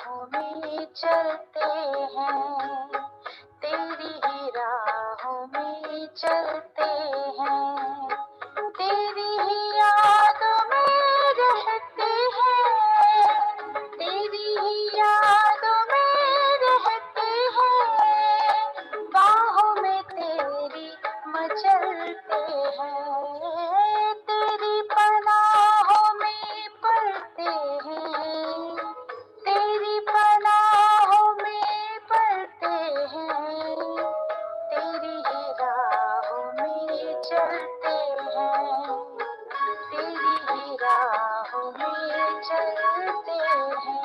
राहों में चलते हैं, तेरी ही राहों में चलते हैं, तेरी ही यादों में रहते हैं, तेरी ही यादों में रहते हैं, बाहों में तेरी मचलते हैं, तेरी पनाहों में पलते हैं, तेरी पनाहों में पलते हैं, तेरी ही राहों में चलते हैं, तेरी ही राहों में चलते हैं।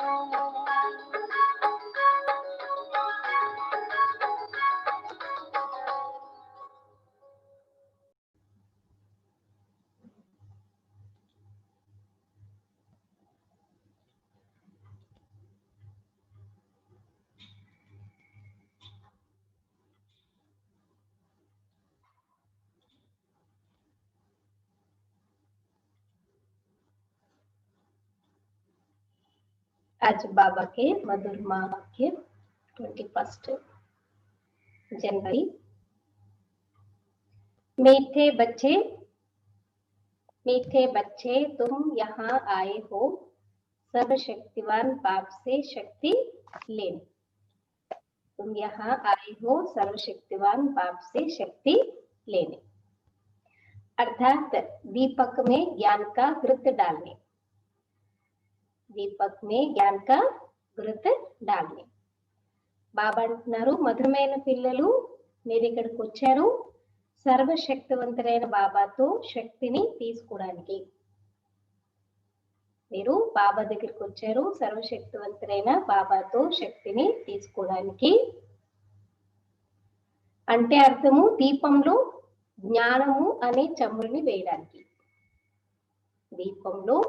आज बाबा के मधुर वाक्य 21 जनवरी। मीठे बच्चे तुम यहाँ आए हो सर्वशक्तिवान बाप से शक्ति लेने। तुम यहाँ आए हो सर्वशक्तिवान बाप से शक्ति लेने, अर्थात दीपक में ज्ञान का घृत डालने। दीपक में ज्ञान का घृत डालने। బాబా అంటున్నారు, మధురమైన పిల్లలు మీరు ఇక్కడికి వచ్చారు సర్వశక్తివంతుడైన బాబాతో శక్తిని తీసుకోవడానికి. మీరు బాబా దగ్గరికి వచ్చారు సర్వశక్తివంతుడైన బాబాతో శక్తిని తీసుకోవడానికి. అంటే అర్థము దీపంలో జ్ఞానము అనే చమురుని వేయడానికి. దీపంలో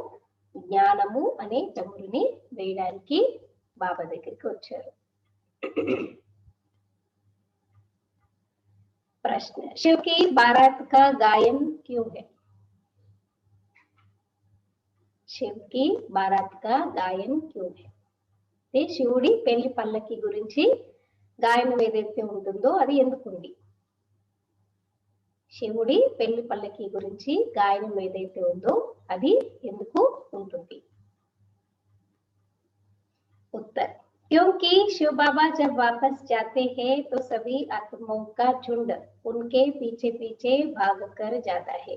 జ్ఞానము అనే చమురుని వేయడానికి బాబా దగ్గరికి వచ్చారు. प्रश्न, शिव की बारात का गायन क्यों है? शिव की बारात का गायन क्यों है? శివుడి పెళ్లి పల్లకి గురించి గాయనం ఏదైతే ఉంటుందో అది ఎందుకుంది? శివుడి పెళ్లి పల్లకి గురించి గాయనం ఏదైతే ఉందో అది ఎందుకు ఉంటుంది? उत्तर, क्योंकि शिव बाबा जब वापस जाते हैं तो सभी आत्माओं का झुंड उनके पीछे पीछे भाग कर जाता है.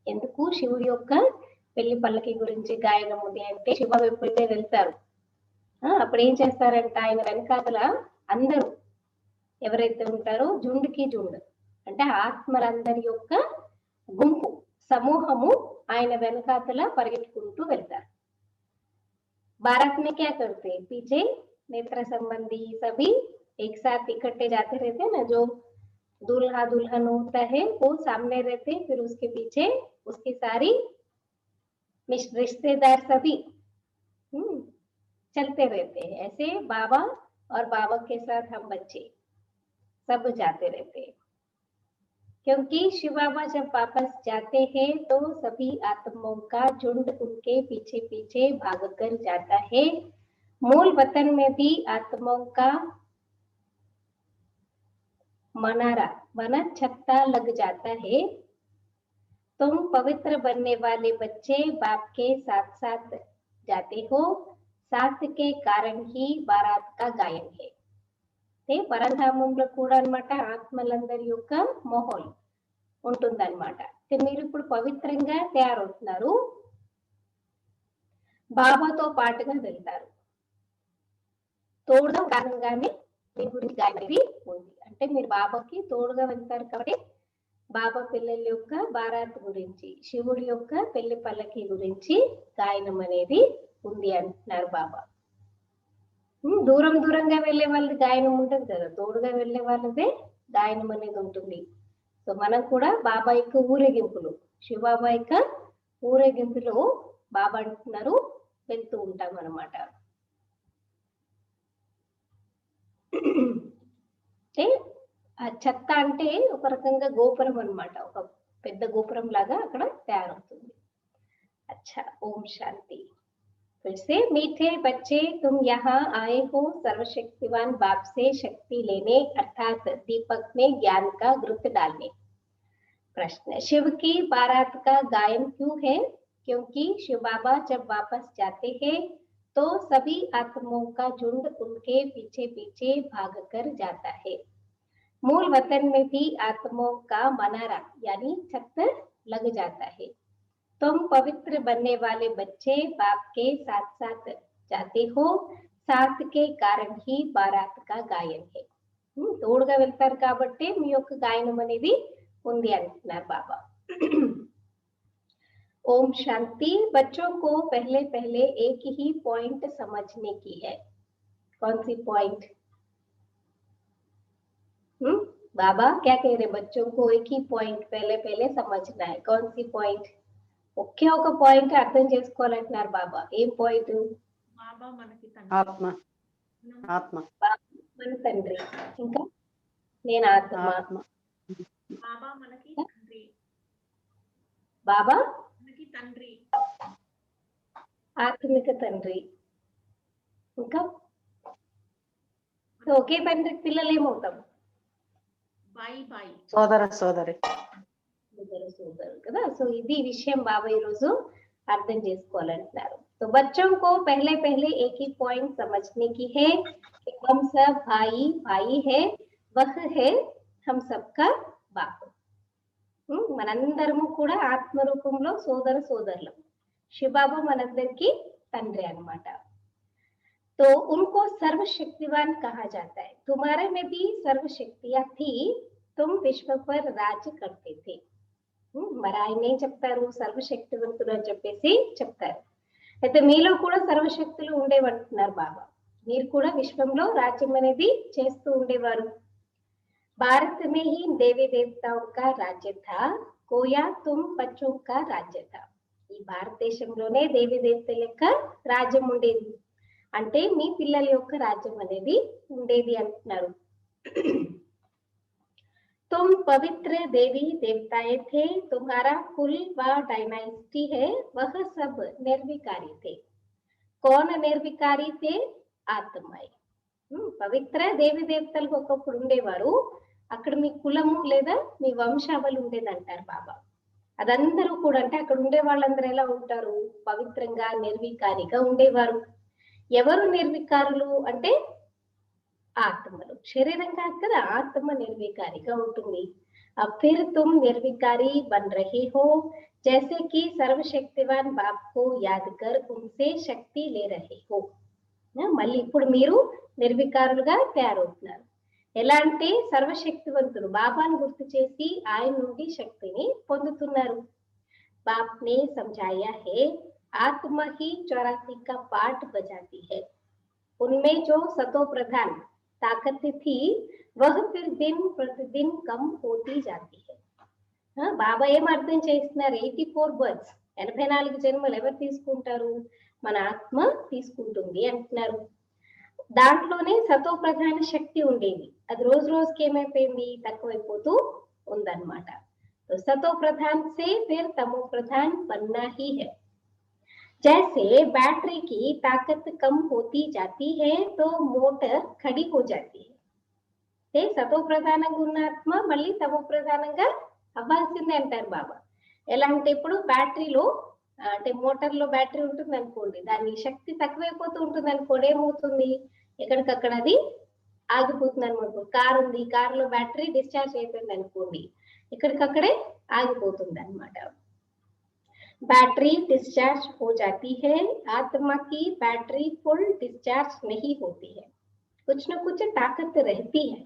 ఎందుకు శివుడి యొక్క పెళ్లి పల్లకి గురించి గాయనం ఉంది అంటే, శివ ఎప్పుడైతే వెళ్తారు అప్పుడు ఏం చేస్తారంటే ఆయన వెనకాతల అందరూ ఎవరైతే ఉంటారో జుండుకి జుండు అంటే ఆత్మలందరి యొక్క గుంపు సమూహము ఆయన వెనకాతల పరిగెత్తుకుంటూ వెళ్తారు. बारात में क्या करते हैं? पीछे नेत्र संबंधी सभी एक साथ इकट्ठे जाते रहते हैं ना. जो दूल्हा दुल्हन होता है वो सामने रहते, फिर उसके पीछे उसकी सारी रिश्तेदार सभी चलते रहते हैं. ऐसे बाबा और बाबा के साथ हम बच्चे सब जाते रहते हैं. क्योंकि शिव बाबा जब वापस जाते हैं तो सभी आत्माओं का झुंड उनके पीछे पीछे भागकर जाता है. मूल वतन में भी आत्माओं का मनारा बना छत्ता लग जाता है. तुम पवित्र बनने वाले बच्चे बाप के साथ साथ जाते हो, साथ के कारण ही बारात का गायन है. పరంధామంలో కూడా అన్నమాట ఆత్మలందరి యొక్క మోహోల్ ఉంటుందన్నమాట. మీరు ఇప్పుడు పవిత్రంగా తయారవుతున్నారు, బాబాతో పాటుగా వెళ్తారు. తోడుగా కారణంగానే మీ గురించి గాయనది ఉంది. అంటే మీరు బాబాకి తోడుగా వెళ్తారు కాబట్టి బాబా పిల్లల యొక్క బారాత్ గురించి, శివుడి యొక్క పెళ్లి పల్లకి గురించి గాయనం అనేది ఉంది అంటున్నారు బాబా. దూరం దూరంగా వెళ్లే వాళ్ళది గాయనం ఉంటుంది కదా, తోడుగా వెళ్లే వాళ్ళదే గాయనం అనేది ఉంటుంది. సో మనం కూడా బాబా యొక్క ఊరేగింపులు, శివబాబా యొక్క ఊరేగింపులో బాబా అంటున్నారు వెళ్తూ ఉంటాం అన్నమాట. అంటే ఆ చెత్త అంటే ఒక రకంగా గోపురం అన్నమాట, ఒక పెద్ద గోపురం లాగా అక్కడ తయారవుతుంది. అచ్చా, ఓం శాంతి. फिर से, मीठे बच्चे तुम यहाँ आए हो सर्वशक्तिवान बाप से शक्ति लेने, अर्थात दीपक में ज्ञान का घृत डालने। प्रश्न, शिव की बारात का गायन क्यों है? क्योंकि शिव बाबा जब वापस जाते हैं तो सभी आत्माओं का झुंड उनके पीछे पीछे भाग कर जाता है। मूल वतन में भी आत्माओं का मनारा यानी छत लग जाता है। तुम पवित्र बनने वाले बच्चे बाप के साथ साथ जाते हो, साथ के कारण ही बारात का గాయన్ है। తోడుగా వెళ్తారు కాబట్టి మీ యొక్క గాయనం అనేది ఉంది అంటున్నారు బాబా। ओम शांति। बच्चों को पहले पहले एक ही पॉइंट समझने की है। कौन सी पॉइंट? बाबा क्या कह रहे? बच्चों को एक ही पॉइंट पहले पहले समझना है। कौन सी पॉइंट? ఒకే ఒక పాయింట్ అర్థం చేసుకోవాలంటున్నారు బాబా। ఏం పాయింట్? బాబా మనకి ఆత్మ ఆత్మ మన తండ్రి, ఇంకా నేను ఆత్మ। బాబా మనకి తండ్రి, బాబా మనకి తండ్రి, ఆత్మిక తండ్రి, ఇంకా ఒకే తండ్రి పిల్లలు ఏమవుతాం? బాయి బాయి, సోదర సోదరి, సోదరు కదా। సో ఇది విషయం బాబా ఈ రోజు అర్థం చేసుకోవాలంటున్నారు। तो बच्चों को पहले पहले एक ही पॉइंट समझने की है कि हम सब भाई भाई है, वह है हम सबका बाप। మనందరము కూడా ఆత్మ రూపంలో సోదర సోదరులు। శివబాబా మనందరికి తండ్రి అన్నమాట। तो उनको सर्वशक्तिवान कहा जाता है। तुम्हारे में भी सर्वशक्तियां थी, तुम विश्व पर राज करते थे। మరి ఆయన ఏం చెప్తారు? సర్వశక్తివంతుడు అని చెప్పేసి చెప్తారు। అయితే మీలో కూడా సర్వశక్తులు ఉండేవంటున్నారు బాబా। మీరు కూడా విశ్వంలో రాజ్యం అనేది చేస్తూ ఉండేవారు। भारत में ही देवी देवताओं का राज्य था, कोया तुम बच्चों का राज्य था। ఈ భారతదేశంలోనే దేవి దేవతల యొక్క రాజ్యం ఉండేది, అంటే మీ పిల్లల యొక్క రాజ్యం అనేది ఉండేది అంటున్నారు। तुम पवित्र देवी देवताएं थे, तुम्हारा कुल व डायनास्टी है, वह सब निर्विकारी थे। कौन निर्विकारी थे? ఆత్మయే। పవిత్ర దేవి దేవతలు ఒకప్పుడు ఉండేవారు, అక్కడ మీ కులము లేదా మీ వంశావళి ఉండేదంటారు బాబా। అదందరూ కూడా అంటే అక్కడ ఉండే వాళ్ళందరూ ఎలా ఉంటారు? పవిత్రంగా నిర్వికారిగా ఉండేవారు। ఎవరు నిర్వికారులు అంటే ఆత్మలు। శరీరం కాదు కదా, ఆత్మ నిర్వికారిగా ఉంటుంది। अब फिर तुम निर्विकारी बन रहे हो, जैसे कि सर्वशक्तिवान बाप को याद कर उनसे शक्ति ले रहे हो। మళ్ళీ ఇప్పుడు మీరు నిర్వికారులుగా తయారవుతున్నారు। ఎలా అంటే సర్వశక్తివంతుడు బాబాను గుర్తు చేసి ఆయన నుండి శక్తిని పొందుతున్నారు। बाप ने समझाया है, आत्मा ही 84 का पाठ बजाती है। उनमें जो सतो प्रधान ताकत थी वह फिर दिन प्रतिदिन कम होती जाती है। బాబా ఏం అర్థం చేస్తున్నారు? 84 బర్త్స్ 84 జన్మలు ఎవరు తీసుకుంటారు? మన ఆత్మ తీసుకుంటుంది అంటున్నారు। దాంట్లోనే సతో ప్రధాన శక్తి ఉండేది, అది రోజు రోజుకి ఏమైపోయింది? తక్కువైపోతూ ఉందన్నమాట। तो सतो प्रधान से फिर तमो प्रधान बनना ही है। जैसे बैटरी की ताकत कम होती जाती है तो मोटर खड़ी हो जाती है। సతో ప్రధానంగా ఉన్న ఆత్మ మళ్ళీ తమో ప్రధానంగా అవ్వాల్సిందే అంటారు బాబా। ఎలా అంటే ఇప్పుడు బ్యాటరీలో అంటే మోటార్లో బ్యాటరీ ఉంటుంది అనుకోండి, దాని శక్తి తక్కువైపోతూ ఉంటుంది అనుకోండి, ఏమవుతుంది? ఎక్కడికక్కడ అది ఆగిపోతుంది అనమాట। కార్ ఉంది, కారులో బ్యాటరీ డిశ్చార్జ్ అయిపోయింది అనుకోండి, ఎక్కడికక్కడే ఆగిపోతుంది అన్నమాట। बैटरी डिस्चार्ज हो जाती है, आत्मा की बैटरी फुल डिस्चार्ज नहीं होती है। कुछ न कुछ ताकत रहती है।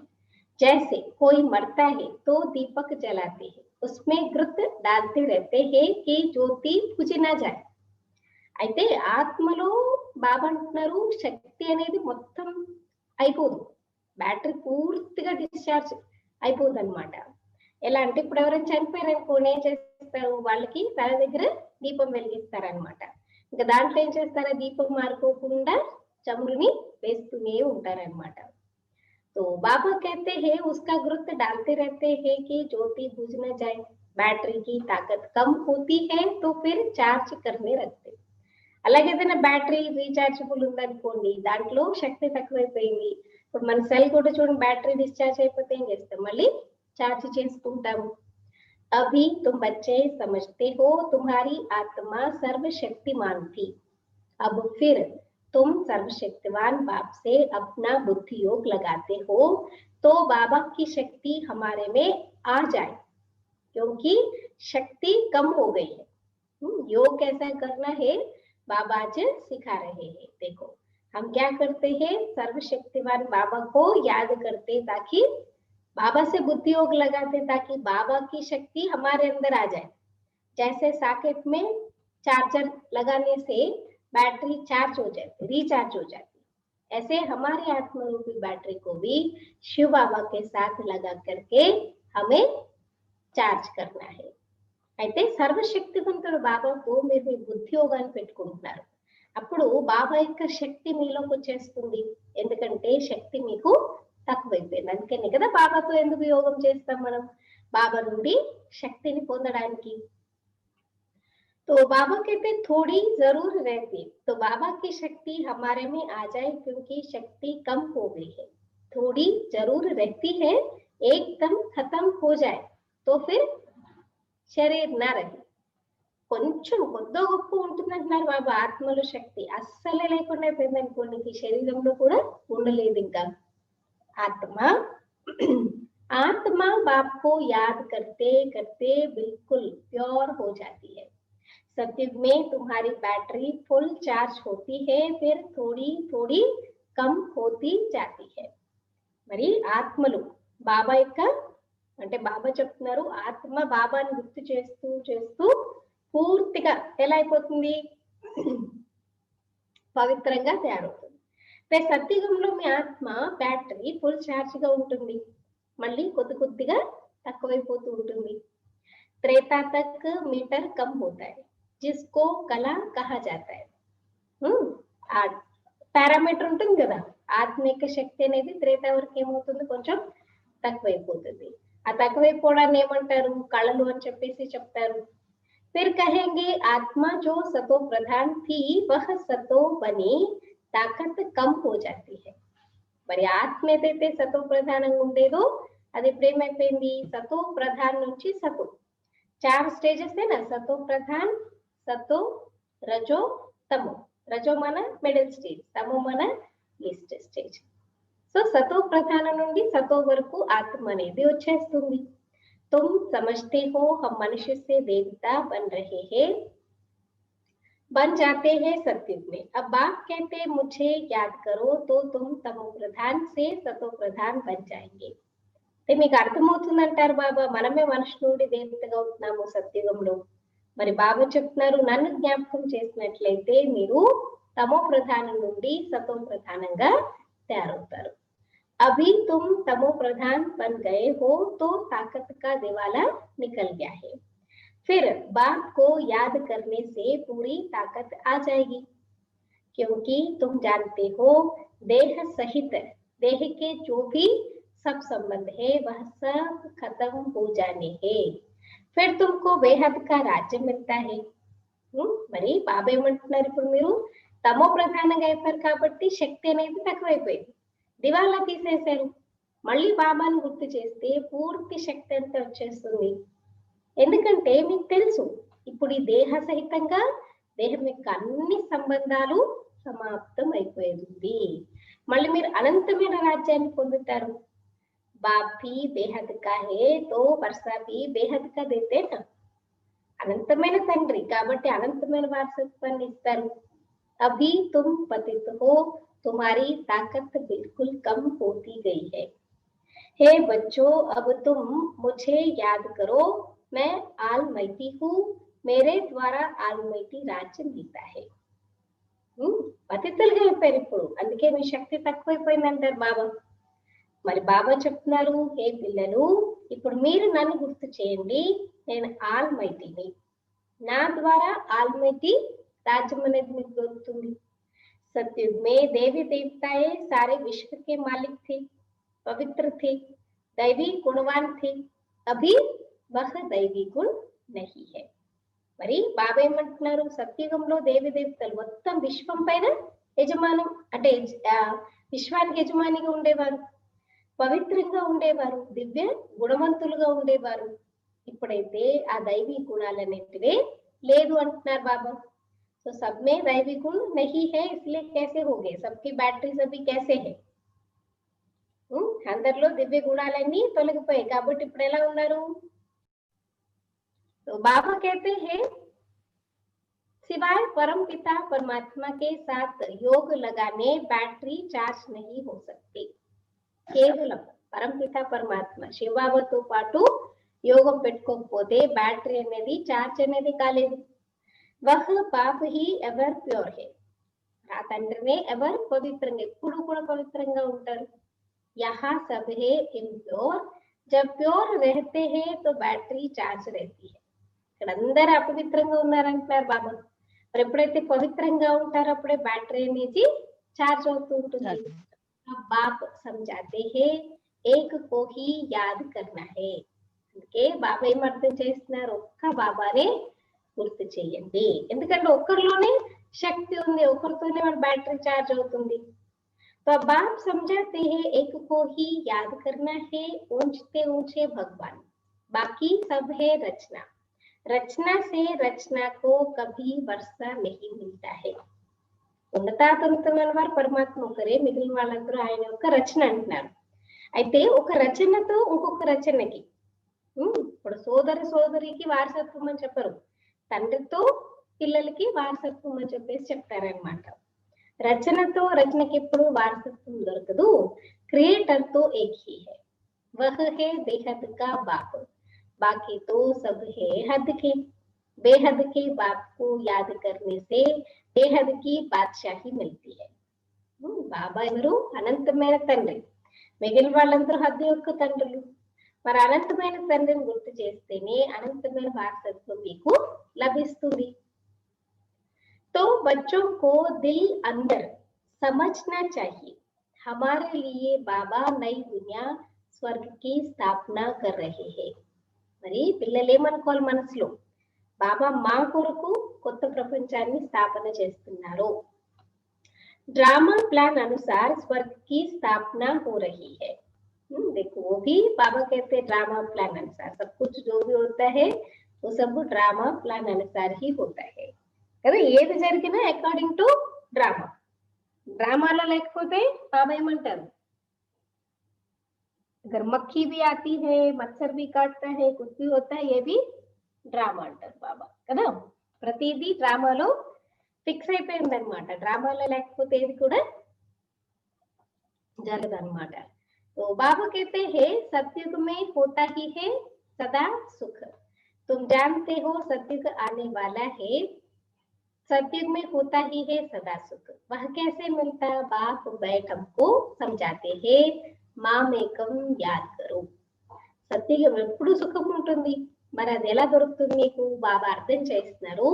जैसे कोई मरता है तो दीपक जलाते हैं, उसमें घृत डालते रहते हैं कि ज्योति बुझ ना जाए। అయితే ఆత్మలో బాబా అంటున్నారు శక్తి అనేది మొత్తం అయిపోదు, బ్యాటరీ పూర్తిగా డిశ్చార్జ్ అయిపోదు అనమాట। ఎలా అంటే ఇప్పుడు ఎవరైనా చనిపోయారు అనుకోని ఏం చేస్తారు? వాళ్ళకి తల దగ్గర దీపం వెలిగిస్తారనమాట। ఇంకా దాంట్లో ఏం చేస్తారు? దీపం మారిపోకుండా చమురుని వేస్తూనే ఉంటారనమాట। तो बाबा कहते हैं उसका घृत डालते रहते हैं कि ज्योति बुझ न जाए। बैटरी की ताकत कम होती है तो फिर चार्ज करने रखते। అలాగే ఏదైనా బ్యాటరీ రీఛార్జబుల్ ఉందనుకోండి, దాంట్లో శక్తి తక్కువైపోయింది. ఇప్పుడు మన సెల్ కూడా చూడండి, బ్యాటరీ డిశ్చార్జ్ అయిపోతే ఏం చేస్తాం, మళ్ళీ ఛార్జ్ చేసుకుంటాము. अभी तुम बच्चे समझते हो तुम्हारी आत्मा सर्वशक्तिमान थी, अब फिर तुम सर्वशक्तिवान बाप से अपना बुद्धि योग लगाते हो तो बाबा की शक्ति हमारे में आ जाए, क्योंकि शक्ति कम हो गई है। योग कैसा करना है बाबा आज सिखा रहे हैं। देखो हम क्या करते हैं, सर्वशक्तिवान बाबा को याद करते ताकि बाबा से बुद्धि योग लगाते ताकि बाबा की शक्ति हमारे अंदर आ जाए। जैसे सॉकेट में चार्जर लगाने से बैटरी चार्ज हो जाती, रिचार्ज हो जाती, ऐसे हमारे आत्मरूपी बैटरी को भी शिव बाबा के साथ लगा करके हमें చార్జ్ करना है। అయితే సర్వశక్తివంతుడు బాబాకు మీరు మీ బుద్ధి యోగాన్ని పెట్టుకుంటున్నారు, అప్పుడు బాబా యొక్క శక్తి మీలోకి వచ్చేస్తుంది. ఎందుకంటే శక్తి మీకు తక్కువైపోయింది, అందుకని కదా బాబాతో ఎందుకు యోగం చేస్తాం మనం, బాబా నుండి శక్తిని పొందడానికి। तो बाबा कहते थोड़ी जरूर रहती तो बाबा की शक्ति हमारे में आ जाए, क्योंकि शक्ति कम हो गई है। थोड़ी जरूर रहती है, एकदम खत्म हो जाए तो फिर शरीर ना रहे। కొంచెం కొద్దో గొప్ప ఉంటుందంటున్నారు బాబా, ఆత్మలో శక్తి అస్సలే లేకుండా అయిపోయింది అనుకోండి, ఈ శరీరంలో కూడా ఉండలేదు ఇంకా ఆత్మ। आत्मा बाप को याद करते करते बिल्कुल प्योर हो जाती है। सत्युग में तुम्हारी बैटरी फुल चार्ज होती है, फिर थोड़ी थोड़ी कम होती जाती है। మరి ఆత్మలు బాబా యొక్క అంటే బాబా చెప్తున్నారు, ఆత్మ బాబాని గుర్తు చేస్తూ చేస్తూ పూర్తిగా ఎలా అయిపోతుంది, పవిత్రంగా తయారవుతుంది। సత్యుగంలో మీ ఆత్మ బ్యాటరీ ఫుల్ ఛార్జ్ గా ఉంటుంది, మళ్ళీ కొద్ది కొద్దిగా తక్కువైపోతూ ఉంటుంది। त्रेता तक मीटर कम होता है, जिसको कला कहा जाता है। పారామీటర్ ఉంటుంది కదా, ఆత్మిక శక్తి అనేది త్రేతా వరకు ఏమవుతుంది, కొంచెం తక్కువైపోతుంది। ఆ తక్కువైపోవడాన్ని ఏమంటారు, కళలు అని చెప్పేసి చెప్తారు। फिर कहेंगे आत्मा जो सतो प्रधान थी वह सतो बनी ताकत कम हो जाती है। మరి ఆత్మ ఏదైతే సతో ప్రధానంగా ఉండేదో అది ఇప్పుడు ఏమైపోయింది, సతో ప్రధాన్ నుంచి సతో 4 స్టేజెస్ ना, सतो प्रधान, सतो, रजो, तमो। रजो మన మిడిల్ స్టేజ్, తమో మన లీస్ట్ స్టేజ్। సో సతో ప్రధాన నుండి సతో వరకు ఆత్మ అనేది వచ్చేస్తుంది। तुम समझते हो हम मनुष्य से देवता बन रहे हैं, बन जाते हैं सत्युग में। अब बाप कहते मुझे याद करो तो तुम तमो प्रधान से सतो प्रधान बन जाएंगे। మీకు అర్థమవుతుందంటారు బాబా, మనమే మనుషు నుండి దేవతగా అవుతున్నాము సత్యుగంలో। మరి బాబా చెప్తున్నారు నన్ను జ్ఞాపకం చేసినట్లయితే మీరు తమో ప్రధానం నుండి సతో ప్రధానంగా తయారవుతారు। अभी तुम तमो प्रधान बन गए हो तो ताकत का दिवाला निकल गया है, फिर बाप को याद करने से पूरी ताकत आ जाएगी, क्योंकि तुम जानते हो देह सहित देह के जो भी सब संबंध है वह सब खत्म हो जाने हैं, फिर तुमको बेहद का राज्य मिलता है। మరి బాబా ఏమంటున్నారు, ఇప్పుడు మీరు తమో ప్రధానంగా అయిపోయారు కాబట్టి శక్తి అనేది తక్కువైపోయింది, దివాలా తీసేశారు, మళ్ళీ బాబాను గుర్తు చేస్తే పూర్తి శక్తి అంతా వచ్చేస్తుంది। ఎందుకంటే మీకు తెలుసు ఇప్పుడు ఈ దేహ సహితంగా దేహం యొక్క అన్ని సంబంధాలు సమాప్తం అయిపోయింది, మళ్ళీ మీరు అనంతమైన రాజ్యాన్ని పొందుతారు। बाप भी बेहद का है तो वर्षा भी बेहद का देते ना, అనంతమైన తండ్రి కాబట్టి అనంతమైన వారసత్వాన్ని ఇస్తారు। अभी तुम पतित हो तुम्हारी ताकत बिल्कुल कम होती गई है। हे बच्चों अब तुम मुझे याद करो, मैं आलमाइटी हूँ, मेरे द्वारा आलमाइटी राज्य मिलता है। పతితులుగా అయిపోయారు ఇప్పుడు, అందుకే మీ శక్తి తక్కువైపోయిందంటారు బాబా। మరి బాబా చెప్తున్నారు, హే పిల్లలు ఇప్పుడు మీరు నన్ను గుర్తు చేయండి, నేను ఆల్మైటీని, నా ద్వారా ఆల్మైటీ రాజ్యం అనేది మీకు దొరుకుతుంది। सत्युग में देवी देवताएं सारे विश्व के मालिक थे, पवित्र थे, दैवी गुणवान थे, अभी वह दैवी गुण नहीं है। మరి బాబా ఏమంటున్నారు, సత్యుగంలో దేవి దేవతలు మొత్తం విశ్వం పైన యజమానం అంటే విశ్వానికి యజమానిగా ఉండేవారు, పవిత్రంగా ఉండేవారు, దివ్య గుణవంతులుగా ఉండేవారు. ఇప్పుడైతే ఆ దైవీ గుణాలన్నింటివే లేదు అంటున్నారు బాబా. तो सब में दैवी गुण नहीं है, इसलिए कैसे हो गए, सबकी बैटरीज अभी कैसे है? అందరిలో దివ్య గుణాలన్నీ తొలగిపోయాయి కాబట్టి ఇప్పుడు ఎలా ఉన్నారు? तो बाबा कहते हैं सिवाय परम पिता परमात्मा के साथ योग लगाने बैटरी चार्ज नहीं हो सकती. కేవలం పరంపిత పరమాత్మ శివబాబాతో పాటు యోగం పెట్టుకోకపోతే బ్యాటరీ అనేది చార్జ్ అనేది కాలేదు. వహ్ బాప్ హీ ఎవర్ ప్యూర్ హే, ఆ తండ్రినే ఎవర్ పవిత్రంగా ఎప్పుడు కూడా పవిత్రంగా ఉంటారు. యహా సబ్ హే ఇంప్యూర్, జబ్ ప్యూర్ रहते हैं तो बैटरी चार्ज रहती है. ఇక్కడ అందరూ అపవిత్రంగా ఉన్నారంటున్నారు బాబా. మరి ఎప్పుడైతే పవిత్రంగా ఉంటారో అప్పుడే బ్యాటరీ అనేది చార్జ్ అవుతూ ఉంటుంది. బాప్ సమझाते हैं एक को ही याद करना है. అందుకే బాబా ఏం అర్థం చేస్తున్నారు, ఒక్క బాబానే గుర్తు చేయండి. ఎందుకంటే ఒక్కరిలోనే శక్తి ఉంది, ఒకరితోనే మన బ్యాటరీ చార్జ్ అవుతుంది. तो बाप समझाते हैं एक को ही याद करना है, ऊंचते ऊंचे भगवान, बाकी सब है रचना. रचना से रचना को कभी वर्षा नहीं मिलता है. ఉన్నతాతమైన వారు పరమాత్మ ఒకరే, మిగిలిన వాళ్ళందరూ ఆయన యొక్క రచన అంటున్నారు. అయితే ఒక రచనతో ఇంకొక రచనకి, ఇప్పుడు సోదరికి వారసత్వం అని చెప్పరు, తండ్రితో పిల్లలకి వారసత్వం అని చెప్పేసి చెప్తారనమాట. రచనతో రచనకి ఎప్పుడు వారసత్వం దొరకదు. క్రియేటర్ తో ఏక్ హీ హై, వహ్ హే బేహద్ కా బాప్, బాకీ తో సబ్ హే హద్ కే. बेहद के बाप को याद करने से बेहद की बादशाही मिलती है. బాబా ఎవరు, అనంతమైన తండ్రి, మిగిలిన వాళ్ళందరూ హద్దు యొక్క తండ్రులు. మరి అనంతమైన తండ్రిని గుర్తు చేస్తేనే అనంతమైన వారసత్వం మీకు లభిస్తుంది. तो बच्चों को दिल अंदर समझना चाहिए, हमारे लिए बाबा नई दुनिया स्वर्ग की स्थापना कर रहे हैं. మరి పిల్లలు ఏమనుకోవాలి మనసులో, బాబా మా కొరకు కొత్త ప్రపంచాన్ని స్థాపన చేస్తున్నారు. ड्रामा प्लान अनुसार स्वर्ग की स्थापना हो रही है. देखो वो भी बाबा कहते हैं ड्रामा प्लान अनुसार, सब कुछ जो भी होता है वो सब ड्रामा प्लान अनुसार ही होता है కదా. ఏది జరిగినా అకార్డింగ్ టు డ్రామా. డ్రామాలో లేకపోతే బాబా ఏమంటారు, अगर मक्खी भी आती है, मच्छर भी काटता है, कुछ भी होता है, ये भी డ్రామా అంటారు బాబా కదా. ప్రతిదీ డ్రామాలో ఫిక్స్ అయిపోయింది అనమాట. డ్రామాలో లేకపోతే ఏది కూడా జరగదన్నమాట. तो बाबा कहते हैं सतयुग में होता ही है सदा सुख, तुम जानते हो सतयुग आने वाला है, सतयुग में होता ही है सदा सुख. वह कैसे मिलता, बाप बैठ हमको समझाते हैं, మామేకం యాద్ కరో. సత్యుగం ఎప్పుడు సుఖం ఉంటుంది, మరి అది ఎలా దొరుకుతుంది మీకు, బాబా అర్థం చేస్తున్నారు.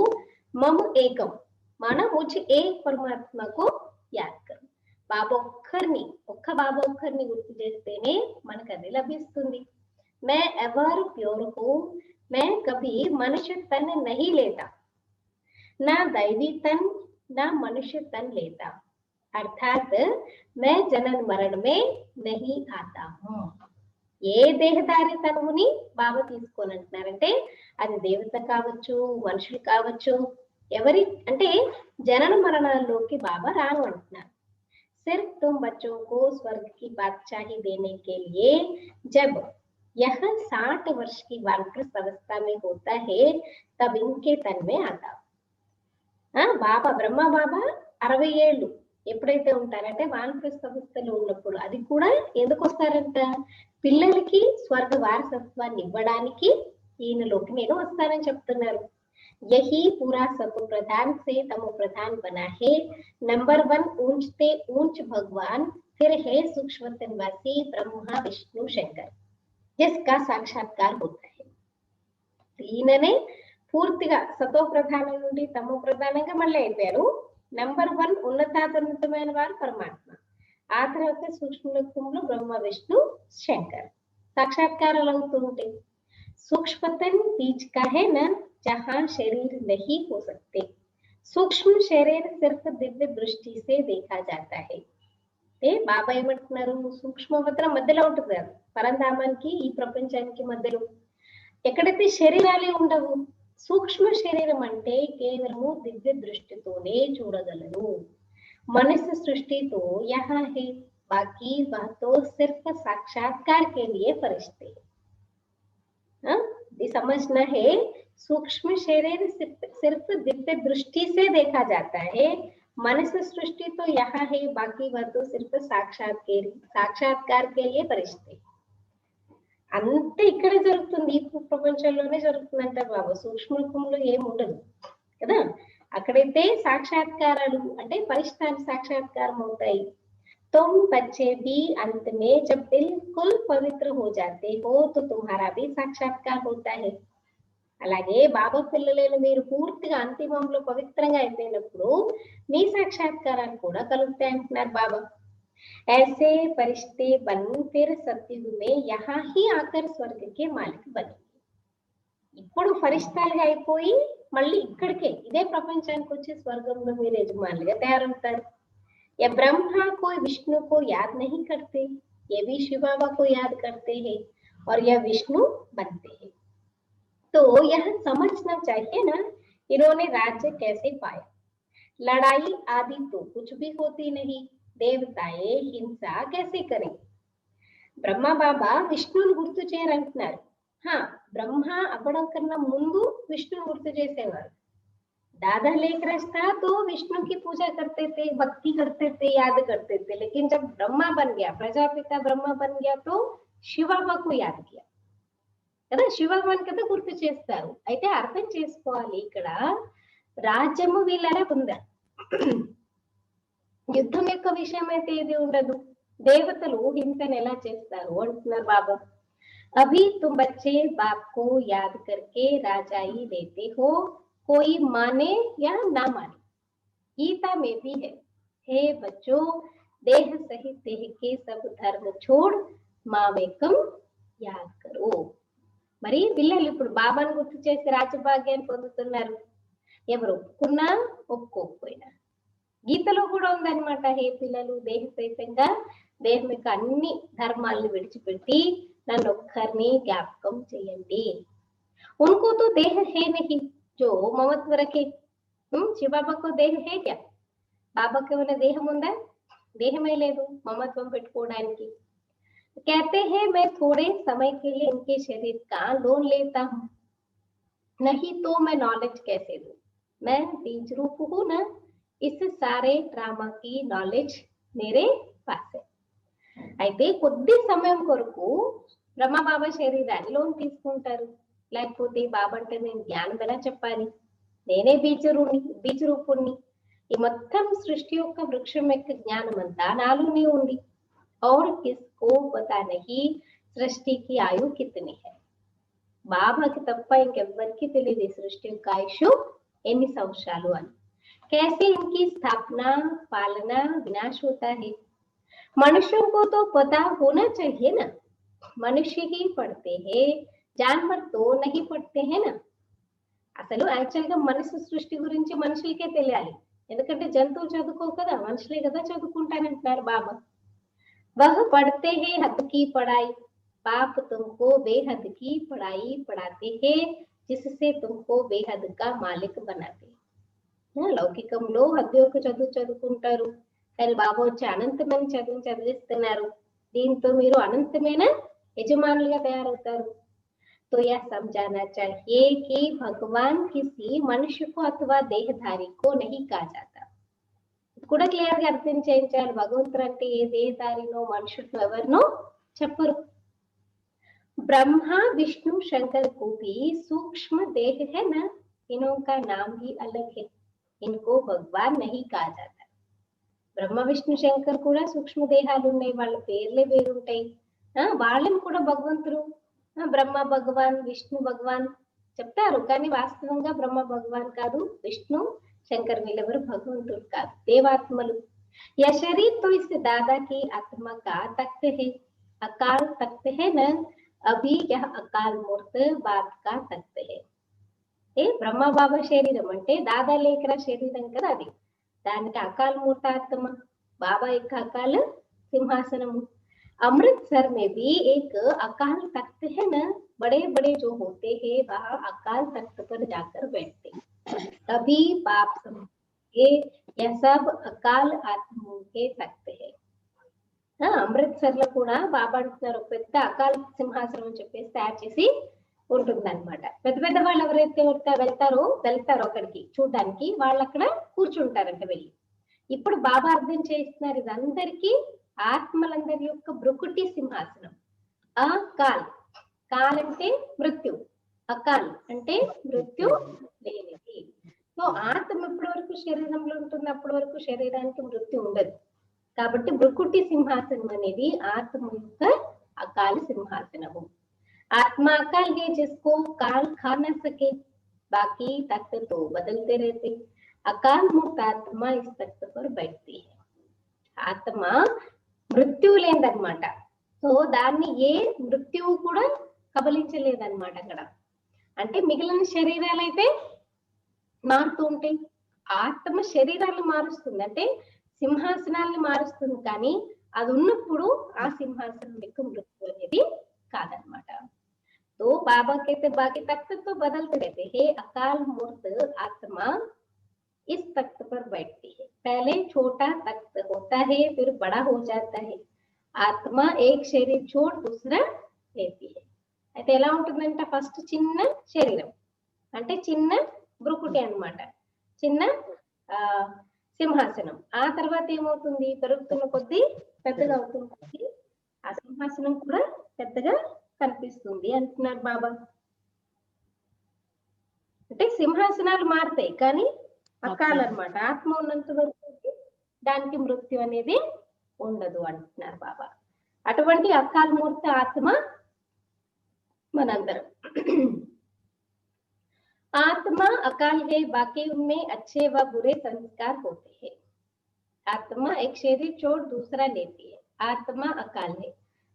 మము ఏకం, మనం వచ్చి ఏ పరమాత్మకు యాద్ కరు, బాబా ఒక్కరిని, ఒక్క బాబా ఒక్కరిని గుర్తు చేస్తేనే మనకు అది లభిస్తుంది. మే ఎవర్ ప్యూర్ హూ, మే కభీ మనుష్య తన్ నహీ లేతా, నా దైవీ తన్ నా మనుష్య తన్ లేతా, అర్థాత్ మే జనన మరణ మే నహీ ఆతా హూ. ఏ దేహదారి తనువుని బాబా తీసుకొని అంటున్నారంటే అది దేవత కావచ్చు, మనుషులు కావచ్చు, ఎవరి అంటే జనన మరణాల్లోకి బాబా రాను అంటున్నారు. सिर्फ तुम बच्चों को स्वर्ग की बादशाही देने के लिए जब यह 60 वर्ष की वानप्रस्थ अवस्था में होता है तब इनके तन में आता. బాబా బ్రహ్మ బాబా 60 ఏళ్ళు ఎప్పుడైతే ఉంటారంటే వానప్రస్థ అవస్థలో ఉన్నప్పుడు, అది కూడా ఎందుకు వస్తారంట, పిల్లలకి స్వర్గ వారసత్వాన్ని ఇవ్వడానికి ఈయనలోకి నేను వస్తానని చెప్తున్నారు. यही पूरा सतो प्रधान से तमो प्रधान बना है. नंबर 1 ऊंचते ऊंच भगवान, फिर है सूक्ष्म निवासी ब्रह्मा विष्णु शंकर, जिसका साक्षात्कार होता है. ఈయననే పూర్తిగా సతో ప్రధానం నుండి తమో ప్రధానంగా మళ్ళీ అయిపోయారు. నంబర్ 1 ఉన్నతాతోన్నతమైన వారు పరమాత్మ, ఆ తర్వాత సూక్ష్మలోకంలో బ్రహ్మ విష్ణు శంకర్ సాక్షాత్కారాలు అవుతూ ఉంటాయి. సూక్ష్మతన్ बीज का है ना, जहाँ शरीर नहीं हो सकते। सूक्ष्म शरीर सिर्फ दिव्य दृष्टि से देखा जाता है. బాబా ఏమంటున్నారు, సూక్ష్మవత్ర మధ్యలో ఉంటుంది కదా పరంధామానికి ఈ ప్రపంచానికి మధ్యలో. ఎక్కడైతే శరీరాలే ఉండవు, సూక్ష్మ శరీరం అంటే కేవలము దివ్య దృష్టితోనే చూడగలరు. मनुष्य सृष्टि तो यहाँ है, बाकी वह तो सिर्फ साक्षात्कार के लिए फरिश्ते हैं. ये समझना है, सूक्ष्म शरीर सिर्फ दिव्य दृष्टि से देखा जाता है. मनुष्य सृष्टि तो यहाँ है, बाकी वह तो सिर्फ साक्षात्कार के लिए फरिश्ते. అంతే ఇక్కడే జరుగుతుంది, ఈ ప్రపంచంలోనే జరుగుతుంది అంటారు బాబా. సూక్ష్మ రూపంలో ఏమి ఉండదు కదా. అక్కడైతే సాక్షాత్కారాలు అంటే పరిష్టానికి సాక్షాత్కారం అవుతాయి. तुम बच्चे भी अंत में जब बिल्कुल पवित्र हो जाते हो तो तुम्हारा भी साक्षात्कार होता है. అలాగే బాబా పిల్లలైన మీరు పూర్తిగా అంతిమంలో పవిత్రంగా అయిపోయినప్పుడు మీ సాక్షాత్కారాలు కూడా కలుగుతాయి అంటున్నారు బాబా. ऐसे फरिश्ते बन फिर सतयुग में यहाँ ही आकर स्वर्ग के मालिक बने. ఇప్పుడు ఫరిష్టాలుగా అయిపోయి మళ్ళీ ఇక్కడికే ఇదే ప్రపంచానికి వచ్చి స్వర్గంలో మీరు యజమానులుగా తయారవుతారు. या ब्रह्मा को विष्णु को याद नहीं करते, ये भी शिव बाबा को याद करते हैं और यह विष्णु बनते हैं. तो यह समझना चाहिए ना, इन्होंने राज्य कैसे पाया. लड़ाई आदि तो कुछ भी होती नहीं, देवताएं हिंसा कैसे करें. ब्रह्मा बाबा విష్ణుని గుర్తు చేయాలంటున్నారు. బ్రహ్మ అవ్వడం కన్నా ముందు విష్ణుని గుర్తు చేసేవారు. दादा लेखरस था तो विष्णु की पूजा करते थे, भक्ति करते थे, याद करते थे. लेकिन जब ब्रह्मा बन गया, प्रजापिता ब्रह्मा बन गया तो शिव बाबा को याद किया కదా. శివబాబాని కదా గుర్తు చేస్తారు. అయితే అర్థం చేసుకోవాలి, ఇక్కడ రాజ్యము వీళ్ళనే పొందారు. యుద్ధం యొక్క విషయం అయితే ఇది ఉండదు. దేవతలు హింసను ఎలా చేస్తారు అంటున్నారు బాబా. अभी तुम बच्चे बाप को याद करके राजाई लेते हो, कोई माने या ना माने. गीता में भी है, हे बच्चों देह सहित देह के सब धर्म छोड़ మామేకం యాద్ కరో. మరి పిల్లలు ఇప్పుడు బాబాను గుర్తు చేసి రాజభాగ్యాన్ని పొందుతున్నారు, ఎవరు ఒప్పుకున్నా ఒప్పుకోకపోయినా. గీతలో కూడా ఉందన్నమాట, హే పిల్లలు దేహ సహితంగా దేహం యొక్క అన్ని ధర్మాలను విడిచిపెట్టి నన్ను ఒక్కరిని జ్ఞాపకం చేయండి. उनको तो देह है नहीं जो ममत्व रखे. शिव बाबा को देह है क्या? బాబాకి ఏమైనా దేహం ఉందా? దేహమే లేదు మమత్వం పెట్టుకోవడానికి. कहते हैं मैं थोड़े समय के लिए इनके शरीर का लोन लेता हूँ, नहीं तो मैं नॉलेज कैसे दूं. मैं बीज रूप हूँ ना, इस सारे ड्रामा की नॉलेज मेरे पास है. అయితే కొద్ది సమయం కొరకు బ్రహ్మబాబా శరీరాన్ని లోన్ తీసుకుంటారు. లేకపోతే బాబా అంటే నేను జ్ఞానం ఎలా చెప్పాలి, నేనే బీజ రూపుణ్ణి, ఈ మొత్తం సృష్టి యొక్క వృక్షం యొక్క జ్ఞానం అంతా నాలోనే ఉంది. और किसको पता नहीं सृष्टि की आयु कितनी है. బాబాకి తప్ప ఇంకెవ్వరికి తెలియదు ఈ సృష్టి యొక్క ఆయుష్ ఎన్ని సంవత్సరాలు అని. कैसे इनकी स्थापना पालना विनाश होता है. मनुष्यों को तो पता होना चाहिए ना, मनुष्य ही पढ़ते हैं, जानवर तो नहीं पढ़ते हैं ना. అసలు యాక్చువల్ గా మనుషు సృష్టి గురించి మనుషులకే తెలియాలి, ఎందుకంటే జంతువులు చదువుకో కదా, మనుషులే కదా చదువుకుంటానంటున్నారు బాబా. वह पढ़ते हैं हद की पढ़ाई, बाप तुमको बेहद की पढ़ाई पढ़ाते हैं, जिससे तुमको बेहद का मालिक बनाते. లౌకికంలో హద్దు యొక్క చదువు చదువుకుంటారు, కానీ బాబా వచ్చి అనంతమైన చదువు చదివిస్తున్నారు. దీంతో మీరు అనంతమైన యజమానులుగా తయారవుతారు. तो यह समझाना चाहिए कि भगवान किसी मनुष्य को अथवा देहधारी को नहीं कहा जाता. కూడా క్లియర్ గా అర్థం చేయించాలి, భగవంతుడు అంటే ఏ దేహధారినో మనుషుడు ఎవరినో చెప్పరు. ब्रह्मा विष्णु शंकर को भी सूक्ष्म देह है ना, इनका नाम भी अलग है, इनको भगवान नहीं कहा जाता. బ్రహ్మ విష్ణు శంకర్ కూడా సూక్ష్మ దేహాలు ఉన్నాయి, వాళ్ళ పేర్లే వేరుంటాయి. వాళ్ళని కూడా భగవంతుడు బ్రహ్మ భగవాన్ విష్ణు భగవాన్ చెప్తారు, కానీ వాస్తవంగా బ్రహ్మ భగవాన్ కాదు, విష్ణు శంకర్ వీళ్ళెవరు భగవంతుడు కాదు, దేవాత్మలు. यह शरीर तो इस दादा की आत्मा का तख्त है, अकाल तख्त है न, अभी यह अकाल मूर्त बाप का तख्त है. బ్రహ్మబాబా శరీరం అంటే దాదా లేకరా శరీరం కదా అది. దానికి అకాल मूर्त आत्मा बाबा एक अकाल सिंहासनम। अमृतसर में भी एक अकाल तख्त है ना, बड़े बड़े जो होते हैं वह अकाल तख्त पर जाकर बैठते, तभी पाप समझे यह सब अकाल आत्माओं के तख्त है। అమృత్సర్ లో కూడా బాబా అంటున్నారు పెద్ద అకాల్ సింహాసనం అని చెప్పేసి తయారు చేసి ఉంటుందన్నమాట. పెద్ద పెద్ద వాళ్ళు ఎవరైతే వెళ్తారో అక్కడికి చూడడానికి, వాళ్ళు అక్కడ కూర్చుంటారంట వెళ్ళి. ఇప్పుడు బాబా అర్థం చేస్తున్నారు ఇదందరికీ ఆత్మలందరి యొక్క బ్రుకుటి సింహాసనం. అకాల్, కాల్ అంటే మృత్యు, అకాల్ అంటే మృత్యు లేనిది. సో ఆత్మ ఎప్పటి వరకు శరీరంలో ఉంటుంది అప్పటి వరకు శరీరానికి మృత్యు ఉండదు. కాబట్టి బ్రుకుటి సింహాసనం అనేది ఆత్మ యొక్క అకాల సింహాసనము। आत्मा अकाल है जिसको काल खा न सके, बाकी तख्त तो बदलते रहते, अकाल मूर्त आत्मा इस तख्त पर बैठती है। ఆత్మ మృత్యు లేదన్నమాట. సో దాన్ని ఏ మృత్యువు కూడా కబలించలేదన్నమాట అక్కడ. అంటే మిగిలిన శరీరాలు అయితే మారుతూ ఉంటాయి, ఆత్మ శరీరాలను మారుస్తుంది, అంటే సింహాసనాలను మారుస్తుంది, కానీ అది ఉన్నప్పుడు ఆ సింహాసనం యొక్క మృత్యు అనేది కాదనమాట। तो बाबा कहते बाकी तख्त तो बदलते रहते हैं, अकाल मूर्त आत्मा इस तख्त पर बैठती है। पहले छोटा तख्त होता है फिर बड़ा हो जाता है, आत्मा एक शरीर छोड़ दूसरा लेती है। అయితే ఎలా ఉంటుందంటే ఫస్ట్ చిన్న శరీరం అంటే చిన్న బ్రుకుటి అన్నమాట, చిన్న సింహాసనం. ఆ తర్వాత ఏమవుతుంది, పెరుగుతున్న కొద్దీ పెద్దగా అవుతుంది, ఆ సింహాసనం కూడా పెద్దగా కనిపిస్తుంది అంటున్నారు బాబా. అంటే సింహాసనాలు మారుతాయి కానీ అకాల్ అన్నమాట, ఆత్మ ఉన్నంత వరకు దానికి మృత్యు అనేది ఉండదు అంటున్నారు బాబా। అటువంటి అకాల్ మూర్త ఆత్మ మనందరం। आत्मा अकाल है, बाकी उनमें अच्छे व बुरे संस्कार होते हैं। आत्मा एक शरीर छोड़ दूसरा लेती है, आत्मा अकाल है,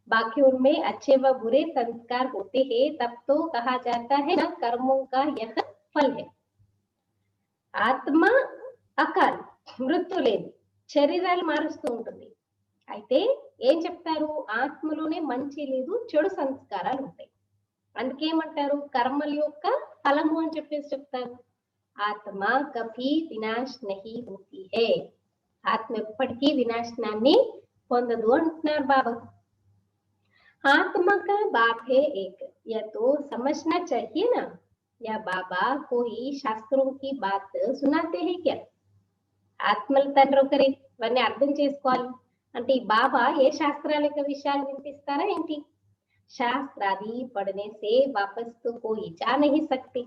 बाकी उनमें अच्छे व बुरे संस्कार होते हैं, तब तो कहा जाता है ना कर्मों का यह फल है। ఆత్మ అకాల్ మృత్యు లేదు, శరీరాలు మారుస్తూ ఉంటుంది. అయితే ఏం చెప్తారు, ఆత్మలోనే మంచి లేదు చెడు సంస్కారాలు ఉంటాయి, అందుకేమంటారు కర్మల యొక్క ఫలము అని చెప్పేసి చెప్తారు। ఆత్మ కభీ వినాశ్ నహీ హోతీ హై, ఆత్మ ఎప్పటికీ వినాశనాన్ని పొందదు అంటున్నారు బాబా। आत्मा का बाप है एक, यह तो समझना चाहिए ना, या बाबा कोई शास्त्रों की बात सुनाते हैं क्या। ఆత్మల తండ్రి ఒకరి, ఇవన్నీ అర్థం చేసుకోవాలి అంటే ఈ బాబా ఏ శాస్త్రాల యొక్క విషయాలు వినిపిస్తారా ఏంటి। शास्त्रादि पढ़ने से वापस तो कोई जा नहीं सकते,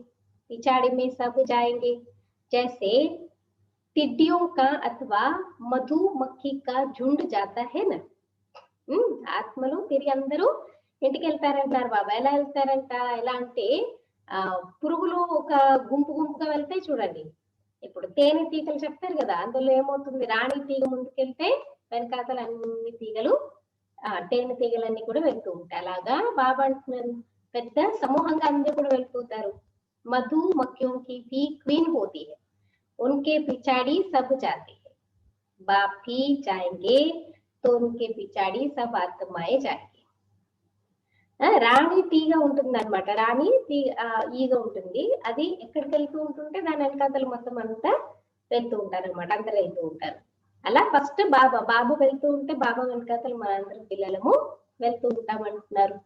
पिछाड़ी में सब जाएंगे, जैसे टिड्डियों का अथवा मधुमक्खी का झुंड जाता है ना। ఆత్మలు తిరిగి అందరూ ఇంటికి వెళ్తారంటారు బాబా। ఎలా వెళ్తారంట, ఎలా అంటే పురుగులు ఒక గుంపు గుంపుగా వెళ్తాయి చూడండి, ఇప్పుడు తేనె తీగలు చెప్తారు కదా, అందులో ఏమవుతుంది రాణి తీగ ముందుకెళ్తే వెనకాతల అన్ని తీగలు తేనె తీగలన్నీ కూడా వెళ్తూ ఉంటాయి, అలాగా బాబా అంటున్నారు పెద్ద సమూహంగా అందరూ కూడా వెళ్ళిపోతారు। మధు మక్కిयों की भी क्वीन होती है, उनके पिछाड़ी सब जाते हैं, बाप भी जाएंगे तो उनके पिछाड़ी सब आत्माएं जाएंगे। రాణి తీగ ఉంటుంది అనమాట, రాణి ఈగ ఉంటుంది, అది ఎక్కడికి వెళ్తూ ఉంటుంటే దాని వెనకాతలు మొత్తం అంతా వెళ్తూ ఉంటారు అనమాట, అందరూ వెళ్తూ ఉంటారు। అలా ఫస్ట్ బాబా వెళ్తూ ఉంటే బాబా వెనకాతలు మనందరం పిల్లలము వెళ్తూ ఉంటాం అంటున్నారు।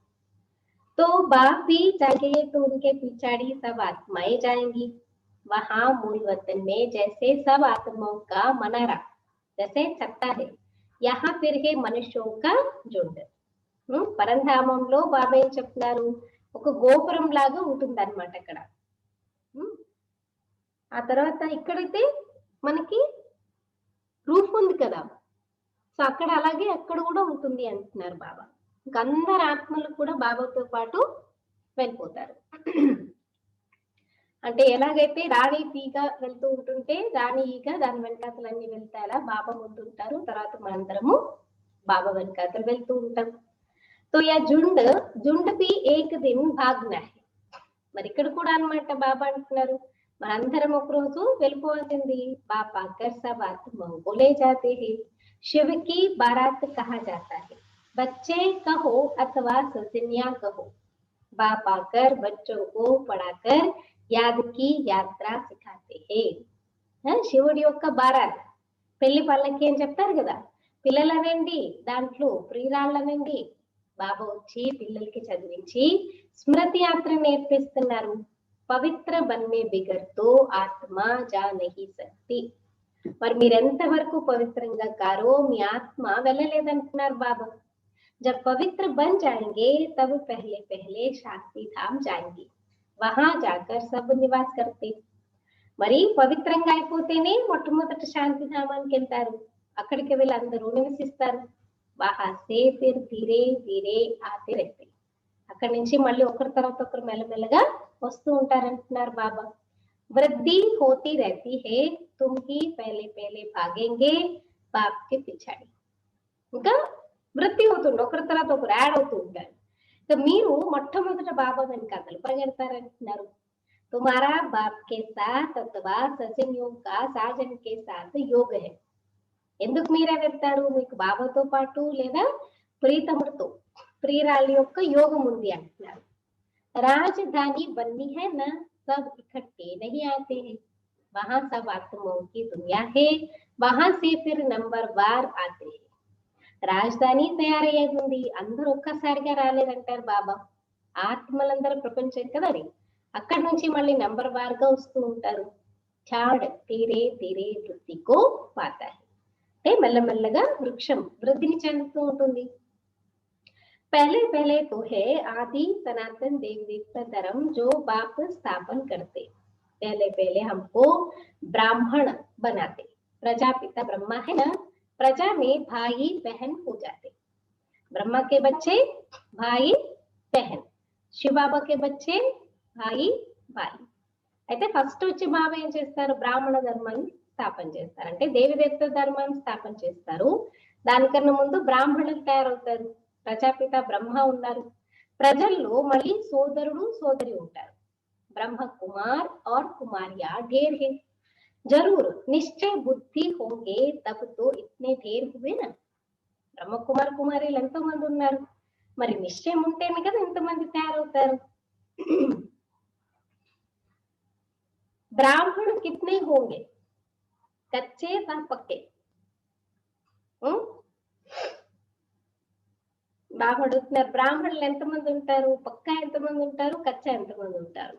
तो बाप भी जाएंगे तो उनके पिछाड़ी सब आत्माएं जाएंगी, वहां मूल वतन में जैसे सब आत्माओं का मनारा जैसे छत्ता है, यहाँ फिर है मनुष्यों का झुंड। పరంధామంలో బాబా ఏం చెప్తున్నారు, ఒక గోపురం లాగా ఉంటుంది అనమాట అక్కడ। ఆ తర్వాత ఇక్కడైతే మనకి రూఫ్ ఉంది కదా, సో అక్కడ అలాగే అక్కడ కూడా ఉంటుంది అంటున్నారు బాబా। ఇంక అందరు ఆత్మలు కూడా బాబాతో పాటు వెళ్ళిపోతారు। అంటే ఎలాగైతే రాణి తీగ వెళ్తూ ఉంటుంటే రాణి ఈగ దాని వెనకాతలన్నీ వెళ్తారా, బాబా ముందు ఉంటారు, తర్వాత మనందరము బాబా వెనకాతలు వెళ్తూ ఉంటాం। तो यह झुंड भी एक दिन भागना है, మరి ఇక్కడ కూడా అన్నమాట బాబా అంటున్నారు మనందరం ఒక రోజు వెళ్ళిపోవాల్సింది బాప్ ఆకర్ సబ్ ఆత్మओं को ले जाते हैं शिव की बारात कहा जाता है बच्चे कहो अथवा सजनिया कहो बाप आकर बच्चों को पढ़ाकर याद की यात्रा सिखाते हैं శివుడి యొక్క బారాత్ పెళ్లి పల్లకి అని చెప్తారు కదా పిల్లలనండి దాంట్లో ప్రియురాళ్ళనండి బాబా వచ్చి పిల్లలకి చదివించి స్మృతి యాత్ర నేర్పిస్తున్నారు పవిత్ర బన్మే బిగర్తో ఆత్మ జా నహీ సక్తి మరి మీరు ఎంతవరకు పవిత్రంగా కారో మీ ఆత్మ వెళ్ళలేదంటున్నారు బాబా जब पवित्र बन जाएंगे तब पहले पहले शांति धाम जाएंगे वहां जाकर सब निवास करते మరి పవిత్రంగా అయిపోతేనే మొట్టమొదట శాంతి ధామానికి వెళ్తారు అక్కడికి వెళ్ళి అందరూ నివసిస్తారు వహాసే ఫిర్ ధీరే ధీరే ఆతే రహతే అక్కడి నుంచి మళ్ళీ ఒకరి తర్వాత ఒకరు మెల్లమెల్లగా వస్తూ ఉంటారంటున్నారు బాబా వృద్ధి హోతీ రహతీ హే తుమ్ హీ పహలే పహలే భాగేంగే బాప్ కే పిछाड़ी ఇంకా వృద్ధి అవుతుంది ఒకరి తర్వాత ఒకరు యాడ్ అవుతూ ఉంటారు ఇక మీరు మొట్టమొదట బాబా వెనకాతలు పరిగెడతారంటున్నారు तुम्हारा बाप के साथ अथवा सजनियों का साजन के साथ योग है ఎందుకు మీరే వెళ్తారు మీకు బాబాతో పాటు లేదా ప్రీతముడితో ప్రియురాలి యొక్క యోగం ఉంది అంటున్నారు राजधानी बननी है ना सब इकट्ठे नहीं आते हैं वहां सब आत्माओं की दुनिया है वहां से फिर नंबर वार आते हैं రాజధాని తయారయ్యేది అందరూ ఒక్కసారిగా రాలేదంటారు బాబా ఆత్మలందరూ ప్రపంచం కదా అది అక్కడి నుంచి మళ్ళీ నంబర్ వార్గా వస్తూ ఉంటారు చాడ్ తీరే తీరే వృద్ధికో పాత అంటే మెల్లమెల్లగా వృక్షం వృద్ధిని చెందుతూ ఉంటుంది पहले पहले तो है आदि सनातन देव देवता धर्म जो बाप स्थापन करते पहले पहले हमको ब्राह्मण बनाते प्रजापिता ब्रह्मा है ना प्रजा में भाई बहन हो जाते ब्रह्मा के बच्चे भाई बहन शिव बाबा के बच्चे भाई भाई అయితే ఫస్ట్ వచ్చి బాబా ఏం చేస్తారు బ్రాహ్మణ ధర్మాన్ని స్థాపన చేస్తారు అంటే దేవి దేవత ధర్మాన్ని స్థాపన చేస్తారు దానికన్నా ముందు బ్రాహ్మణులు తయారవుతారు ప్రజాపిత బ్రహ్మ ఉన్నారు ప్రజల్లో మళ్ళీ సోదరుడు సోదరి ఉంటారు బ్రహ్మ కుమార్ और कुमारियां ढेर है जरूर निश्चय बुद्धि होंगे तब तो इतने ढेर हुए ना బ్రహ్మ కుమార్ కుమారీలు ఎంతో మంది ఉన్నారు మరి నిశ్చయం ఉంటేనే కదా ఎంతమంది తయారవుతారు ब्राह्मण कितने होंगे कच्चे व पक्के బాగుంటున్నారు బ్రాహ్మణులు ఎంతమంది ఉంటారు పక్కా ఎంతమంది ఉంటారు కచ్చా ఎంతమంది ఉంటారు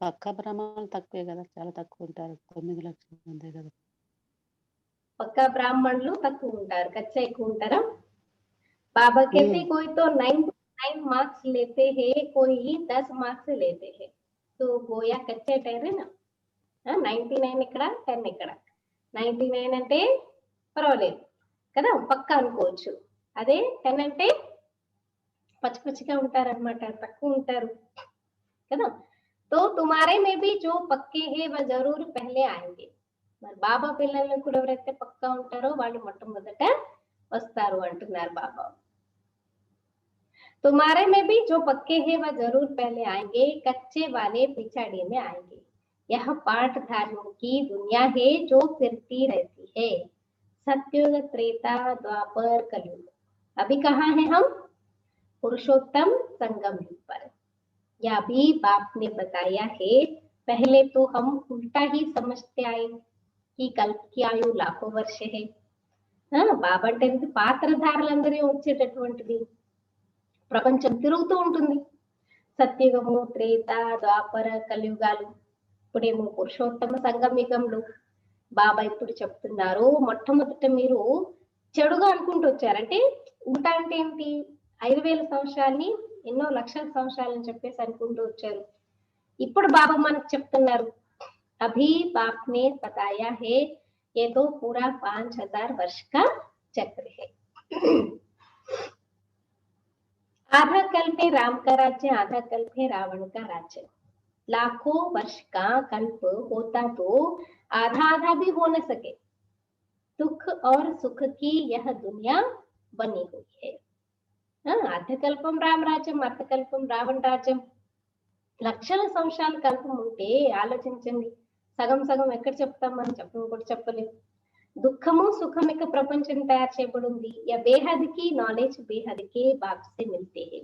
పక్క బ్రాహ్మణులు తక్కువే కదా చాలా తక్కువ ఉంటారు 9 లక్షల మంది కదా పక్కా బ్రాహ్మణులు తక్కువ ఉంటారు కచ్చా ఎక్కువ ఉంటారా बाबा कहते कोई तो 99 मार्क्स लेते हैं कोई 10 मार्क्स लेते हैं तो गोया कच्चे ठहरे ना 99 ఇక్కడ 10 ఇక్కడ 99 అంటే పర్వాలేదు కదా పక్కా అనుకోవచ్చు అదే 10 అంటే పచ్చిపచ్చిగా ఉంటారన్నమాట తక్కువ ఉంటారు కదా तो तुम्हारे में भी जो पक्के हैं वह जरूर पहले आएंगे మరి బాబా పిల్లలను కూడా ఎవరైతే పక్కా ఉంటారో వాళ్ళు మొట్టమొదట వస్తారు అంటున్నారు బాబా तुम्हारे में भी जो पक्के हैं वह जरूर पहले आएंगे कच्चे वाले पिछाड़ी में आएंगे यह पाठ धार्मियों की दुनिया है जो फिरती रहती है सत्युग त्रेता द्वापर कलयुग अभी कहाँ है हम पुरुषोत्तम संगम युग पर यह भी बाप ने बताया है पहले तो हम उल्टा ही समझते आए कि कल्प की आयु लाखों वर्ष है బాబా అంటే పాత్రధారులందరూ వచ్చేటటువంటిది ప్రపంచం తిరుగుతూ ఉంటుంది సత్యుగము త్రేత ద్వాపర కలియుగాలు ఇప్పుడేమో పురుషోత్తమ సంగమయుగంలో బాబా ఇప్పుడు చెప్తున్నారు మొట్టమొదట మీరు చెడుగా అనుకుంటూ వచ్చారంటే ఉంటా అంటే ఏంటి 5000 సంవత్సరాలని ఎన్నో లక్షల సంవత్సరాలని చెప్పేసి అనుకుంటూ వచ్చారు ఇప్పుడు బాబా మనకు చెప్తున్నారు అభి బాప్ నే బతాయా హే ये तो पूरा 5000 वर्ष का चक्र है आधा कल्प है राम का राज्य आधा कल्प है रावण का राज्य लाखों वर्ष का कल्प होता तो आधा आधा भी हो न सके दुख और सुख की यह दुनिया बनी हुई है आधा कल्पम राम राज्यम अर्ध कल्पम रावण राज्यम లక్షల సంవత్సరాల కల్పం ఉంటే ఆలోచించండి, సగం సగం ఎక్కడ చెప్తాం మనం, చెప్పడం కూడా చెప్పలేము. दुखमो सुखम एक प्रपंचन तैयार చేయబడింది. या बेहद की नॉलेज बेहद के बाप से मिलते हैं.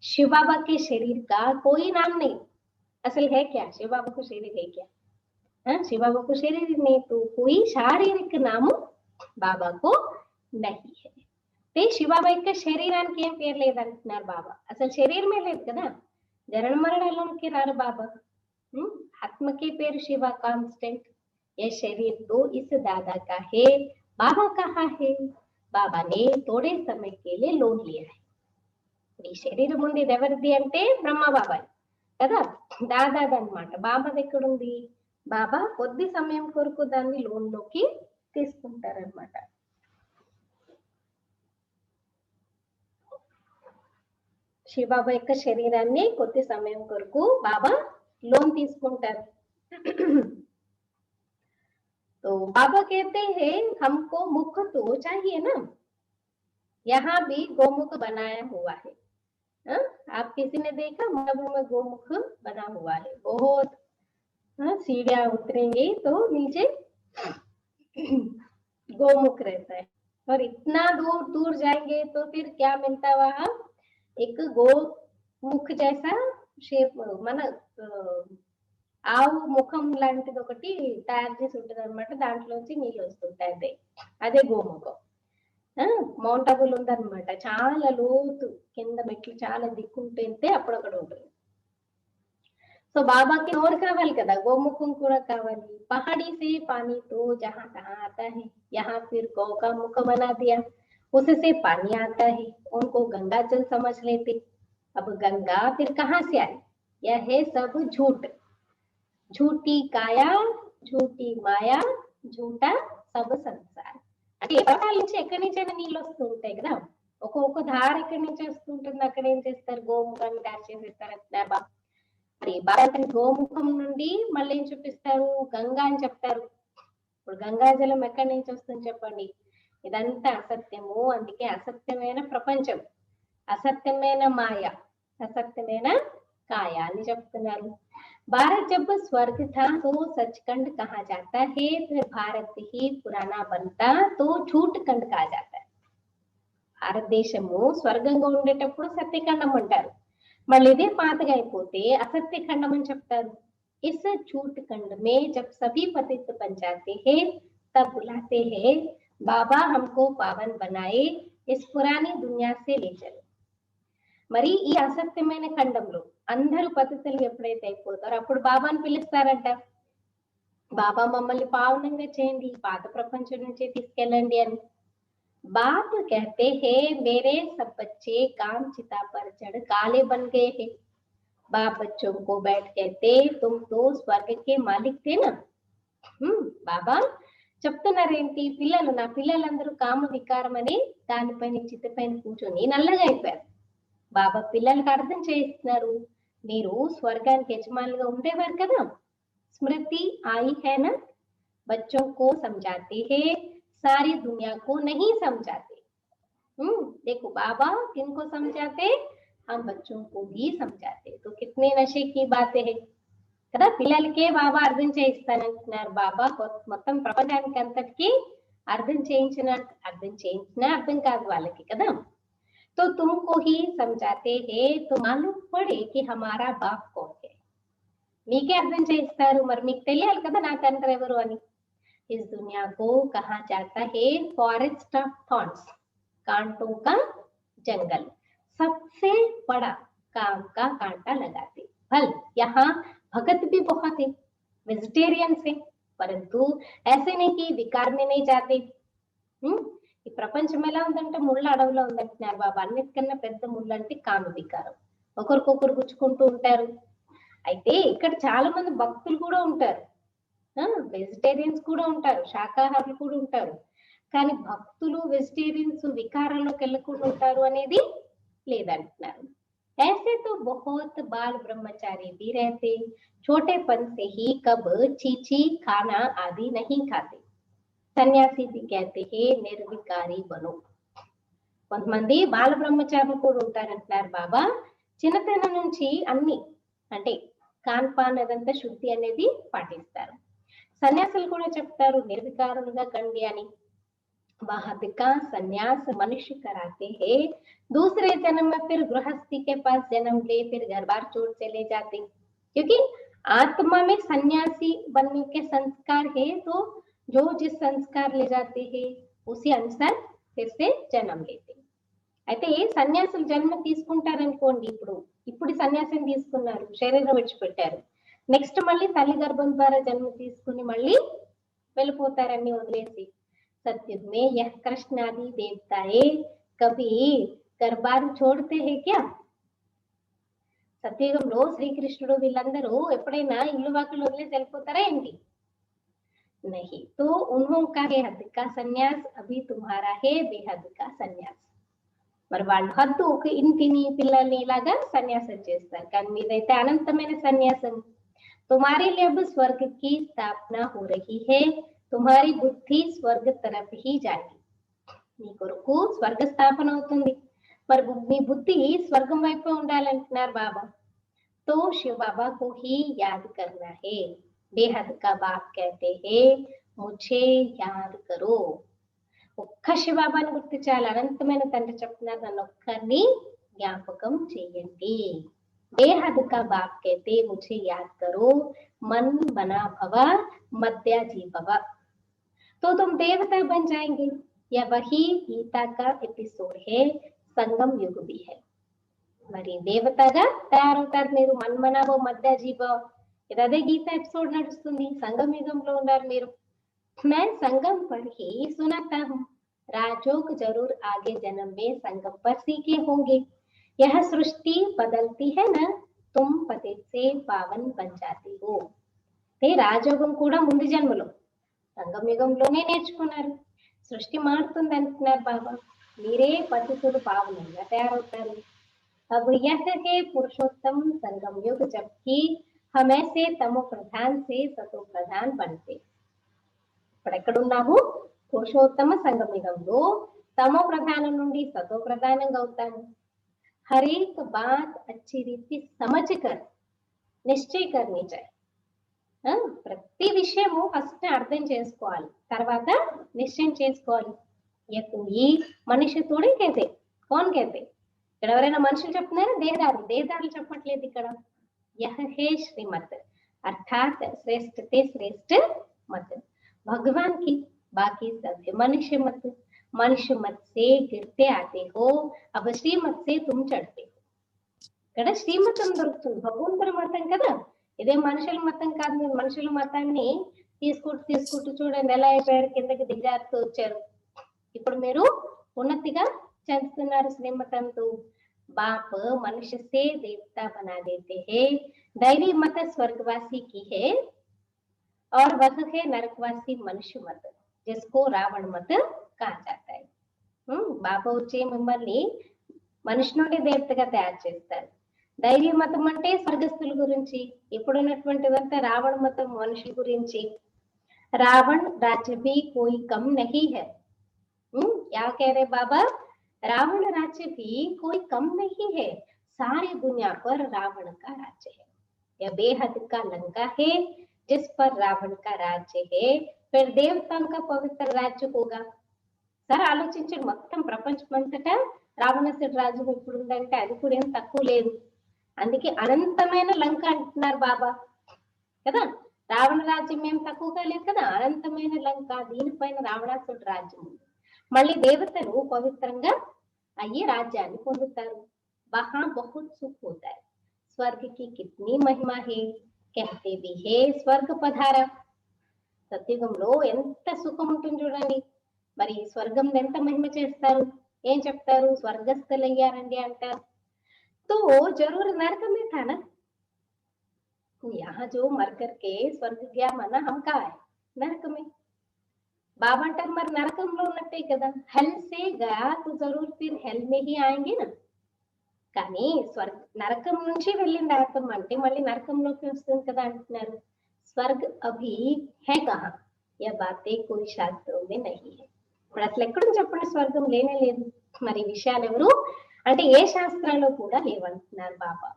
शिव बाबा के शरीर का कोई नाम नहीं, असल है क्या, शिव बाबा को शरीर है क्या? शिव बाबा को शरीर नहीं तो कोई शारीरिक नाम बाबा को नहीं है. ते शिव बाबा యొక్క శరీరానికి ఏం పేరు లేదంటున్నారు బాబా. అసలు శరీరమే లేదు కదా, జనన మరణాలకి రారు బాబా. ఆత్మకి పేరు శివ కాన్స్టెంట్. ये शरीर तो इस दादा का है, बाबा कहाँ है? बाबा ने थोड़े समय के लिए लोन लिया है. ఈ శరీరం ఉంది ఎవరిది అంటే బ్రహ్మ బాబా కదా, దాదాది అన్నమాట. బాబాది ఎక్కడుంది? బాబా కొద్ది సమయం కొరకు దాన్ని లోన్ లోకి తీసుకుంటారన్నమాట. శివబాబా యొక్క శరీరాన్ని కొద్ది సమయం కొరకు బాబా లోన్ తీసుకుంటారు. तो बाबा कहते हैं हमको मुख तो चाहिए ना, यहाँ भी गोमुख बनाया हुआ है. आप किसी ने देखा महाप्रभु में गोमुख बना हुआ है, बहुत सीढ़ियां उतरेंगे तो नीचे गोमुख रहता है. और इतना दूर दूर जाएंगे तो फिर क्या मिलता है वहां? एक गोमुख जैसा शेप, मन ఆవు ముఖం లాంటిది ఒకటి తయారు చేసి ఉంటుంది అనమాట. దాంట్లోంచి నీళ్ళు వస్తుంటాయి, అదే గోముఖం. మౌంట్ అబుల్ ఉందన్నమాట, చాలా లోతు కింద మెట్లు చాలా దిక్కుంటే అప్పుడక్కడ ఉంటుంది. సో బాబాకి నోరు కావాలి కదా, గోముఖం కూడా కావాలి. పహాड़ी से पानी तो जहाँ तहाँ आता है, यहाँ फिर गौ का मुख बना दिया, उससे पानी आता है. उनको गंगा जल समझ लेते. अब गंगा फिर कहाँ से आई? यह है सब झूठ. झूठी काया, झूठी माया, झूठा सब संसार. అంటే ఎవరి నుంచి ఎక్కడి నుంచైనా నీళ్ళు వస్తూ ఉంటాయి కదా, ఒక్కొక్క ధార ఎక్కడి నుంచి వస్తుంటుంది, అక్కడ ఏం చేస్తారు? గోముఖాన్ని తయారు చేసేస్తారు బాబా. మరి బాబా గోముఖం నుండి మళ్ళీ ఏం చూపిస్తారు? గంగా అని చెప్తారు. ఇప్పుడు గంగా జలం ఎక్కడి నుంచి వస్తుంది చెప్పండి? ఇదంతా అసత్యము, అందుకే అసత్యమైన ప్రపంచం, అసత్యమైన మాయ, అసత్యమైన కాయ అని చెప్తున్నారు. भारत जब स्वर्ग था तो सचखंड कहा जाता है, फिर भारत ही पुराना बनता तो झूठ खंड कहा जाता है. భారతదేశము స్వర్గంగా ఉండేటప్పుడు సత్యఖండం అంటారు, మళ్ళీ ఇదే పాతగా అయిపోతే అసత్యఖండం అని చెప్తారు. इस झूठ खंड में जब सभी पतित बन जाते हैं तब बुलाते हैं बाबा हमको पावन बनाए, इस पुरानी दुनिया से ले चलो. మరి ఈ అసత్యమైన ఖండంలో అందరూ పతితులు ఎప్పుడైతే అయిపోతారో అప్పుడు బాబాని పిలుస్తారంట. బాబా మమ్మల్ని పావనంగా చేయండి, పాత ప్రపంచం నుంచి తీసుకెళ్ళండి అని. बाप कहते हैं मेरे सब बच्चे काम चिता पर चढ़ काले बन गए हैं. बाप बच्चों को बैठ कहते तुम तो स्वर्ग के मालिक थे ना. బాబా చెప్తున్నారేంటి? పిల్లలు, నా పిల్లలందరూ కామ వికారం అని దానిపైన చిత్తపైన కూర్చొని నల్లగా అయిపోయారు. బాబా పిల్లలకి అర్థం చేస్తున్నారు, మీరు స్వర్గానికి యజమానులుగా ఉండేవారు కదా. స్మృతి आई है ना, बच्चों को समझाते हैं, सारी दुनिया को नहीं समझाते. देखो बाबा किनको समझाते? हम बच्चों को भी समझाते. तो कितने नशे की बातें है కదా. పిల్లలకే బాబా అర్థం చేయిస్తానంటున్నారు. బాబా మొత్తం ప్రపంచానికి అంతటికి అర్థం చేయించినా అర్థం కాదు వాళ్ళకి కదా. तो तुमको ही समझाते हैं तो मालूम पड़े कि हमारा बाप कौन है. మీకే అర్థం చేయిస్తారు, మరి మీకు తెలియాలి కదా నా తండ్రి ఎవరు అని. इस दुनिया को कहा जाता है फॉरेस्ट ऑफ थॉर्न्स, कांटों का जंगल. सबसे बड़ा काम का कांटा लगाते. फल यहाँ भगत भी बहुत है, वेजिटेरियन से, परंतु ऐसे नहीं कि विकार में नहीं जाते. ఈ ప్రపంచం ఎలా ఉందంటే ముళ్ళ అడవిలో ఉందంటున్నారు బాబా. అన్నిటికన్నా పెద్ద ముళ్ళు అంటే కామ వికారం, ఒకరికొకరు గుచ్చుకుంటూ ఉంటారు. అయితే ఇక్కడ చాలా మంది భక్తులు కూడా ఉంటారు, వెజిటేరియన్స్ కూడా ఉంటారు, శాకాహారులు కూడా ఉంటారు. కానీ భక్తులు వెజిటేరియన్స్ వికారంలోకి వెళ్ళకుండా ఉంటారు అనేది లేదంటున్నారు. ऐसे तो बहुत बाल ब्रह्मचारी भी रहते, छोटेपन से ही कब चीची खाना आदि नहीं खाते. సన్యాసి भी कहते हैं నిర్వికారి బను. కొంతమంది బాల బ్రహ్మచారులు కూడా ఉంటారంటున్నారు బాబా. చిన్నతనం నుంచి అన్ని అంటే కాన్పాన్ అదంతా శుద్ధి అనేది పాటిస్తారు. సన్యాసులు కూడా చెప్తారు నిర్వికారులుగా కండి అని. बाहद का संन्यास मनुष्य कराते हैं, दूसरे जन्म में फिर गृहस्थी के पास जन्म ले फिर घर बार छोड़ चले जाते हैं। क्योंकि आत्मा में सन्यासी बनने के संस्कार है, तो जो जिस संस्कार ले जाते हैं उसी अनुसार फिर से जन्म लेते हैं। అయితే సన్యాసులు జన్మ తీసుకుంటారనుకోండి, ఇప్పుడు సన్యాసం తీసుకున్నారు, శరీరం విడిచిపెట్టారు, నెక్స్ట్ మళ్ళీ తల్లి గర్భం ద్వారా జన్మ తీసుకుని మళ్ళీ వెళ్ళిపోతారని వదిలేసి. सत्युग में यह कृष्ण आदि देवताएं कभी दरबार छोड़ते हैं क्या? సత్యుగంలో శ్రీకృష్ణుడు వీళ్ళందరూ ఎప్పుడైనా ఇల్లు వాకిలు వదిలేసి వెళ్ళిపోతారా ఏంటి? नहीं, तो उन्होंने है हद का संन्यास अभी तुम्हारा है बेहद का संन्यास. మరి వాళ్ళు హద్దు ఒక ఇంటిని పిల్లల్ని ఇలాగా సన్యాసం చేస్తారు, కానీ మీదైతే అనంతమైన సన్యాసం. तुम्हारे लिए अब स्वर्ग की स्थापना हो रही है, तुम्हारी बुद्धि स्वर्ग तरफ ही जाएगी. మీ కొరకు స్వర్గ స్థాపన అవుతుంది, మరి మీ బుద్ధి స్వర్గం వైపు ఉండాలంటున్నారు బాబా. तो शिव बाबा को ही याद करना है. बेहद का बाप कहते हैं मुझे याद करो. ఒక్క శివబాబాని గుర్తించాలి. అనంతమైన తండ్రి చెప్తున్నారు నన్ను ఒక్కరిని జ్ఞాపకం చేయండి. बेहद का बाप कहते मुझे याद करो, मन बना भवा मध्याजी भवा, तो तुम देवता बन जाएंगे. यह वही गीता का एपिसोड है, संगम युग भी है. మరి దేవతగా తయారవుతారు మీరు, మన్మనాభో మధ్యాజీభో, ఇది అదే గీత ఎపిసోడ్ నడుస్తుంది, సంగం యుగంలో ఉన్నారు మీరు. मैं संगम पर ही सुनाता हूँ, राजोग जरूर आगे जन्म में संगम पर सीखे होंगे. यह सृष्टि बदलती है ना, तुम पतित से पावन बन जाती हो. రాజయోగం కూడా ముందు జన్మలో సంగం యుగంలోనే నేర్చుకున్నారు. సృష్టి మారుతుంది అంటున్నారు బాబా, మీరే పతితులు పావనంగా తయారవుతారు. अब यह है पुरुषोत्तम संगम युग, जबकि हम ऐसे तमो प्रधान से सतो प्रधान बनते. ఇప్పుడు ఎక్కడున్నాము? పురుషోత్తమ సంగమ యుగంలో తమో ప్రధానం నుండి సతో ప్రధానంగా అవుతాము. हर एक बात अच्छी रीति समझकर निश्चय करनी चाहिए. ప్రతి విషయము ఫస్ట్ అర్థం చేసుకోవాలి, తర్వాత నిశ్చయం చేసుకోవాలి. ఈ మనిషి తోడే కేతే కౌన్ కేతే, ఇక్కడ ఎవరైనా మనుషులు చెప్తున్నారా? దేహదారులు చెప్పట్లేదు ఇక్కడ. यह है श्रीमत अर्थात श्रेष्ठ ते श्रेष्ठ मत, भगवान की बाकी सब मनुष्य मत से गिरते आते हो, अब श्रीमत से तुम चढ़ते हो. ఇక్కడ శ్రీమతం దొరుకుతుంది, భగవంతుడి మతం కదా ఇదే, మనుషుల మతం కాదు. మీరు మనుషుల మతాన్ని తీసుకుంటూ చూడండి ఎలా అయిపోయారు, కిందకి దిగారుతూ వచ్చారు. ఇప్పుడు మీరు ఉన్నతిగా చెందుతున్నారు శ్రీమతంతో. बाप मनुष्य से देवता बना देते हैं, दैवी मत स्वर्गवासी की है और वह है नरकवासी मनुष्य मत, जिसको रावण मत कहा जाता है. బాబా వచ్చే మిమ్మల్ని మనిషి నుండి దేవతగా తయారు చేస్తారు. దైవీ మతం అంటే స్వర్గస్థుల గురించి, ఇప్పుడున్నటువంటిదంతా రావణ మతం మనుషుల గురించి. రావణ राज्य भी कोई कम नहीं है. क्या कह रहे बाबा? रावण राज्य भी कोई कम नहीं है, सारी दुनिया पर रावण का राज्य है. यह बेहद का लंका है जिस पर रावण का राज्य है, फिर देवताओं का पवित्र राज्य होगा. సరే ఆలోచించండి, మొత్తం ప్రపంచమంతటా రావణాసుడి రాజ్యం ఇప్పుడు ఉందంటే అది కూడా ఏం తక్కువ లేదు. అందుకే అనంతమైన లంక అంటున్నారు బాబా కదా. రావణ రాజ్యం ఏం తక్కువగా లేదు కదా, అనంతమైన లంక, దీనిపైన రావణాసుడి రాజ్యం ఉంది. మళ్ళీ దేవతలు పవిత్రంగా అయ్యి రాజ్యాన్ని పొందుతారు. वहां बहुत सुख होता है, स्वर्ग की कितनी महिमा है, कहते भी है स्वर्ग पधारा. సత్యుగంలో ఎంత సుఖం ఉంటుంది చూడండి. మరి స్వర్గం ఎంత మహిమ చేస్తారు, ఏం చెప్తారు? స్వర్గస్థులయ్యారండి అంటారు. तो जरूर नरक में था ना, यहाँ जो मर करके स्वर्ग गया माना हम कहा है नरक में. बाबा अंटाరు మరి నరకంలో ఉన్నట్టే కదా, హెల్ సే గయా తో జరూర్ ఫిర్ హెల్ మే హీ ఆయేంగే నా. కానీ నరకం నుంచి వెళ్ళిన నరకం అంటే మళ్ళీ నరకంలోకి వస్తుంది కదా అంటున్నారు. స్వర్గ్ అభి హై కహా, యా బాతే కోయి శాస్త్రం మే నహీ హై. ఇప్పుడు అసలు ఎక్కడ చెప్పండి స్వర్గం లేనే లేదు. మరి విషయాలు ఎవరు అంటే ఏ శాస్త్రాల్లో కూడా లేవంటున్నారు బాబా.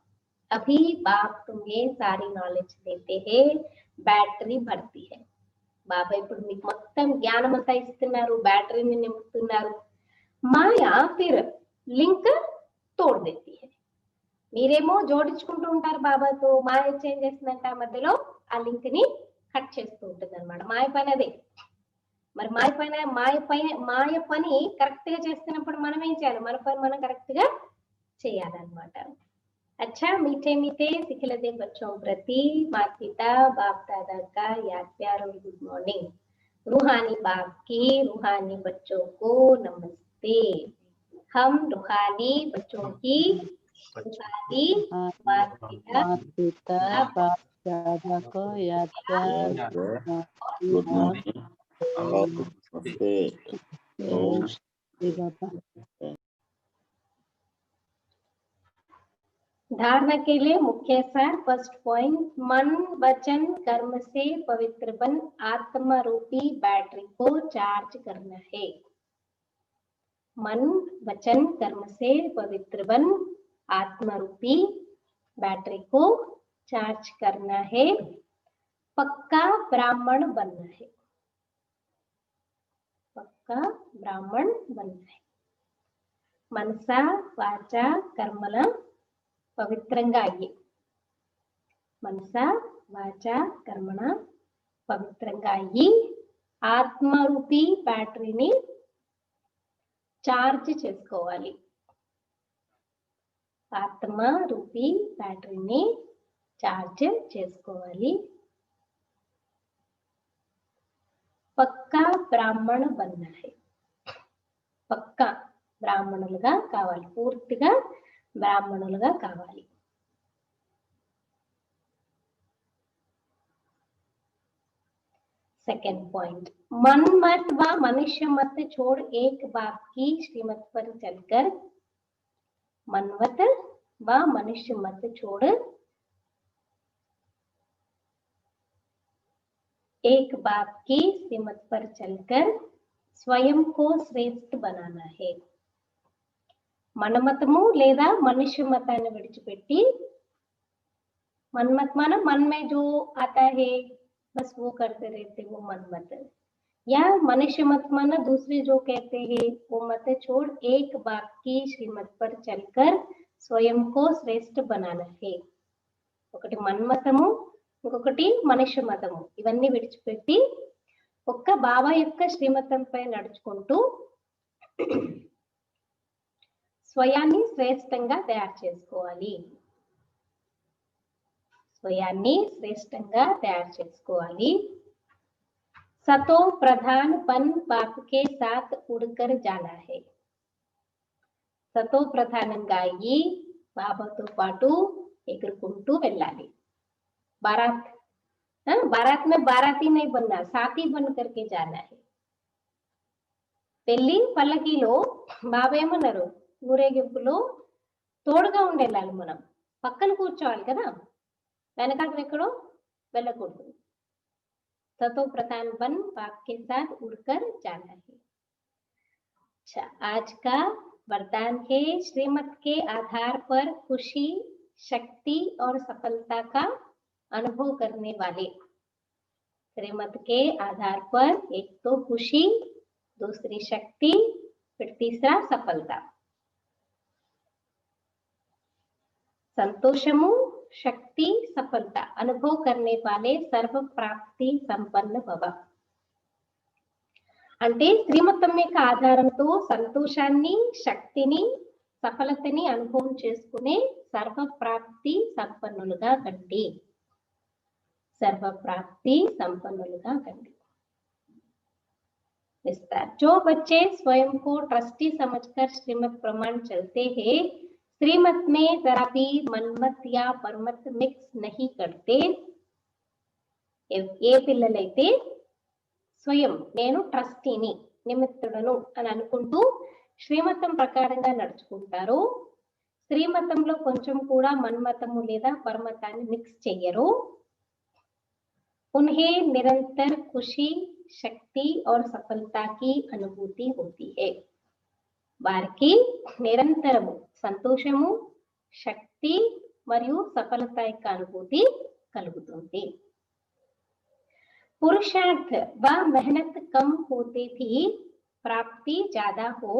अभी बाप तुम्हें सारी नॉलेज देते हैं, బ్యాటరీ భర్తీ है. బాబా ఇప్పుడు మీకు మొత్తం జ్ఞానం అంతా ఇస్తున్నారు, బ్యాటరీని నింపుతున్నారు. మాయా ఫిర్ లింక్ తోడ్ దేती है. మీరేమో జోడించుకుంటూ ఉంటారు బాబాతో, మాయ ఏం చేస్తుందంట మధ్యలో ఆ లింక్ ని కట్ చేస్తూ ఉంటుంది అనమాట. మాయ పని అదే. మరి మాయ పని కరెక్ట్ గా చేస్తున్నప్పుడు మనం ఏం చేయాలి? మన పని మనం కరెక్ట్ గా చేయాలన్నమాట. अच्छा मीठे मीठे सिखलते बच्चों प्रति माता पिता बाप दादा का याद प्यार और गुड मॉर्निंग. रूहानी बाप की रूहानी बच्चों को नमस्ते. हम रूहानी बच्चों की रूहानी माता पिता पिता बाप दादा को याद प्यार बाबा. धारणा के लिए मुख्य सार. फर्स्ट पॉइंट, मन वचन कर्म से पवित्र बन आत्मा रूपी बैटरी को चार्ज करना है. मन वचन कर्म से पवित्र बन आत्मा रूपी बैटरी को चार्ज करना है. पक्का ब्राह्मण बनना है. पक्का ब्राह्मण बनना है. मनसा वाचा कर्मल పవిత్రంగా అయ్యి, మనస వాచ కర్మణ పవిత్రంగా అయ్యి ఆత్మరూపీ బ్యాటరీని చార్జ్ చేసుకోవాలి. ఆత్మరూపీ బ్యాటరీని చార్జ్ చేసుకోవాలి. పక్కా బ్రాహ్మణ బన్న హై. పక్కా బ్రాహ్మణులుగా కావాలి, పూర్తిగా బ్రాహ్మణులుగా కావాలి. सेकंड पॉइंट, मन मत व मनुष्य मत छोड़ एक बाप की श्रीमत पर चलकर. मनमत व मनुष्य मत छोड़ एक बाप की श्रीमत पर चलकर स्वयं को श्रेष्ठ बनाना है. మనమతము లేదా मनुष्य మతాన్ని విడిచిపెట్టి, मनमत माना मन में जो आता है बस वो करते रहते, वो मनमत. या मनुष्य मत माना दूसरे जो कहते हैं वो मत छोड़ एक बाप की श्रीमत पर चलकर स्वयं को श्रेष्ठ बनाना है. ఒకటి మన్మతము, ఇంకొకటి మనుష్య మతము. ఇవన్నీ విడిచిపెట్టి ఒక్క బాబా యొక్క శ్రీమతంపై నడుచుకుంటూ స్వయాన్ని శ్రేష్టంగా తయారు చేసుకోవాలి. స్వయాన్ని శ్రేష్టంగా తయారు చేసుకోవాలి. సతో ప్రధాన్ పన్ బాప్ కే సాత్ ఉడ్కర్ జానా హై. సతో ప్రధానంగా అయ్యి బాబాతో పాటు ఎగురుకుంటూ వెళ్ళాలి. బారాత్ బారాత్ మే బారాతీ నై బన్నా, సాథీ బన్ కర్కే జానా హై. పెళ్లి పల్లకీలో బాబా ఏమన్నారు? ఊరేగింపులో తోడుగా ఉండేళ్ళాలి, మనం పక్కన కూర్చోవాలి కదా, వెనకాల ఎక్కడో వెళ్ళకూడదు. सतो प्रधान बन बाप के साथ उड़कर जाना है. अच्छा, आज का वरदान है श्रीमत के आधार पर खुशी, शक्ति और सफलता का अनुभव करने वाले. श्रीमत के आधार पर एक तो खुशी, दूसरी शक्ति, फिर तीसरा सफलता. संतोषमु, शक्ति, सफलता अनुभव करने वाले सर्व प्राप्ति संपन्न भव. అంటే శ్రీమతం యొక్క ఆధారంతో సంతోషాన్ని, శక్తిని, సఫలతని అనుభవం చేసుకునే సర్వ ప్రాప్తి సంపన్నులుగా కండి. సర్వ ప్రాప్తి సంపన్నులుగా కండి. विस्तार. जो बच्चे स्वयं को ट्रस्टी समझकर श्रीमत प्रमाण चलते हैं, श्रीमत में जरा भी मनमत या परमत मिक्स नहीं करते. ఏ పిల్లలైతే స్వయం నేను ట్రస్టీని, నిమిత్తుడను అని అనుకుంటూ శ్రీమతం ప్రకారంగా నడుచుకుంటారో, శ్రీమతంలో కొంచెం కూడా మన్మతము లేదా పరమతాన్ని మిక్స్ చెయ్యరు, उन्हें निरंतर खुशी, शक्ति और सफलता की अनुभूति होती है. వారికి నిరంతరము సంతోషము, శక్తి మరియు సఫలత యొక్క అనుభూతి కలుగుతుంది. पुरुषार्थ व मेहनत कम होते भी प्राप्ति ज्यादा हो।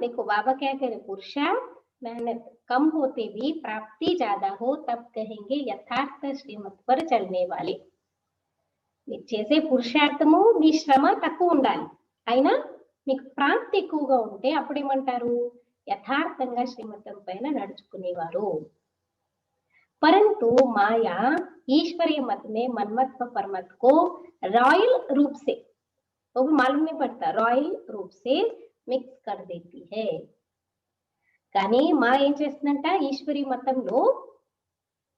देखो बाबा क्या कह रहे, पुरुषार्थ मेहनत कम होते भी प्राप्ति ज्यादा हो तब कहेंगे यथार्थ श्रीमत पर चलने वाले। మీరు చేసే పురుషార్థము మీ శ్రమ తక్కువ ఉండాలి, అయినా మీకు ప్రాప్తి ఎక్కువగా ఉంటే అప్పుడేమంటారు, యథార్థంగా శ్రీమతం పైన నడుచుకునేవారు. परंतु माया ईश्वरीय मत में मनमत व परमत को रॉयल रूप से, वो भी मालूम नहीं पड़ता, रॉयल रूप से मिक्स कर देती है. కానీ మా ఏం చేస్తుందంట, ఈశ్వరీ మతంలో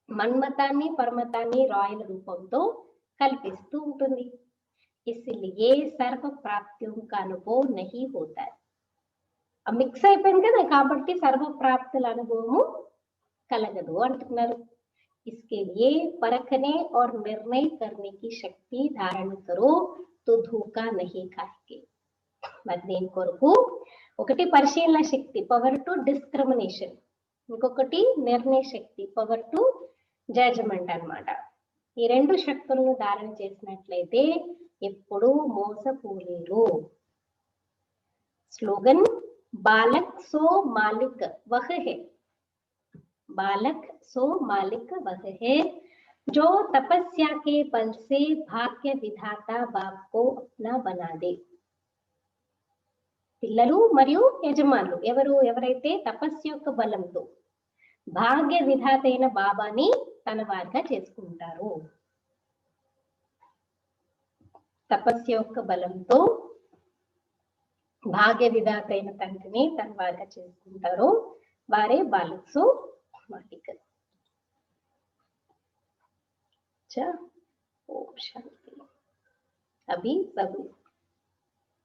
మన్మతాన్ని పరమతాన్ని రాయల్ రూపంతో కల్పిస్తూ ఉంటుంది. इसलिए सर्व प्राप्तियों का अनुभव नहीं होता है. మిక్స్ అయిపోయింది కదా, కాబట్టి సర్వ ప్రాప్తుల అనుభవము కలగదు అంటున్నారు. इसके लिए परखने और निर्णय करने की शक्ति धारण करो तो धोखा नहीं खाएंगे. మరి దేని కొరకు, ఒకటి పరిశీలన శక్తి, పవర్ టు డిస్క్రిమినేషన్, ఇంకొకటి నిర్ణయ శక్తి, పవర్ టు జడ్జ్మెంట్ అన్నమాట. ఈ రెండు శక్తులను ధారణ చేసినట్లయితే ఎప్పుడూ మోసపోలేరు. Slogan Balak so Malik వహ్ high, बालक सो मालिक वह है जो तपस्या के बल से भाग्य विधाता बाप को अपना बना दे. పిల్లలు మరియు యజమానులు ఎవరైతే తపస్సు యొక్క బలంతో భాగ్య విధాత అయిన బాబాని తన వారిగా చేసుకుంటారు. తపస్సు యొక్క బలంతో భాగ్య విధాత అయిన తండ్రిని తన వారిగా చేసుకుంటారు, వారే బాలక్సు मालिक. अच्छा, ओम शांति. अभी सब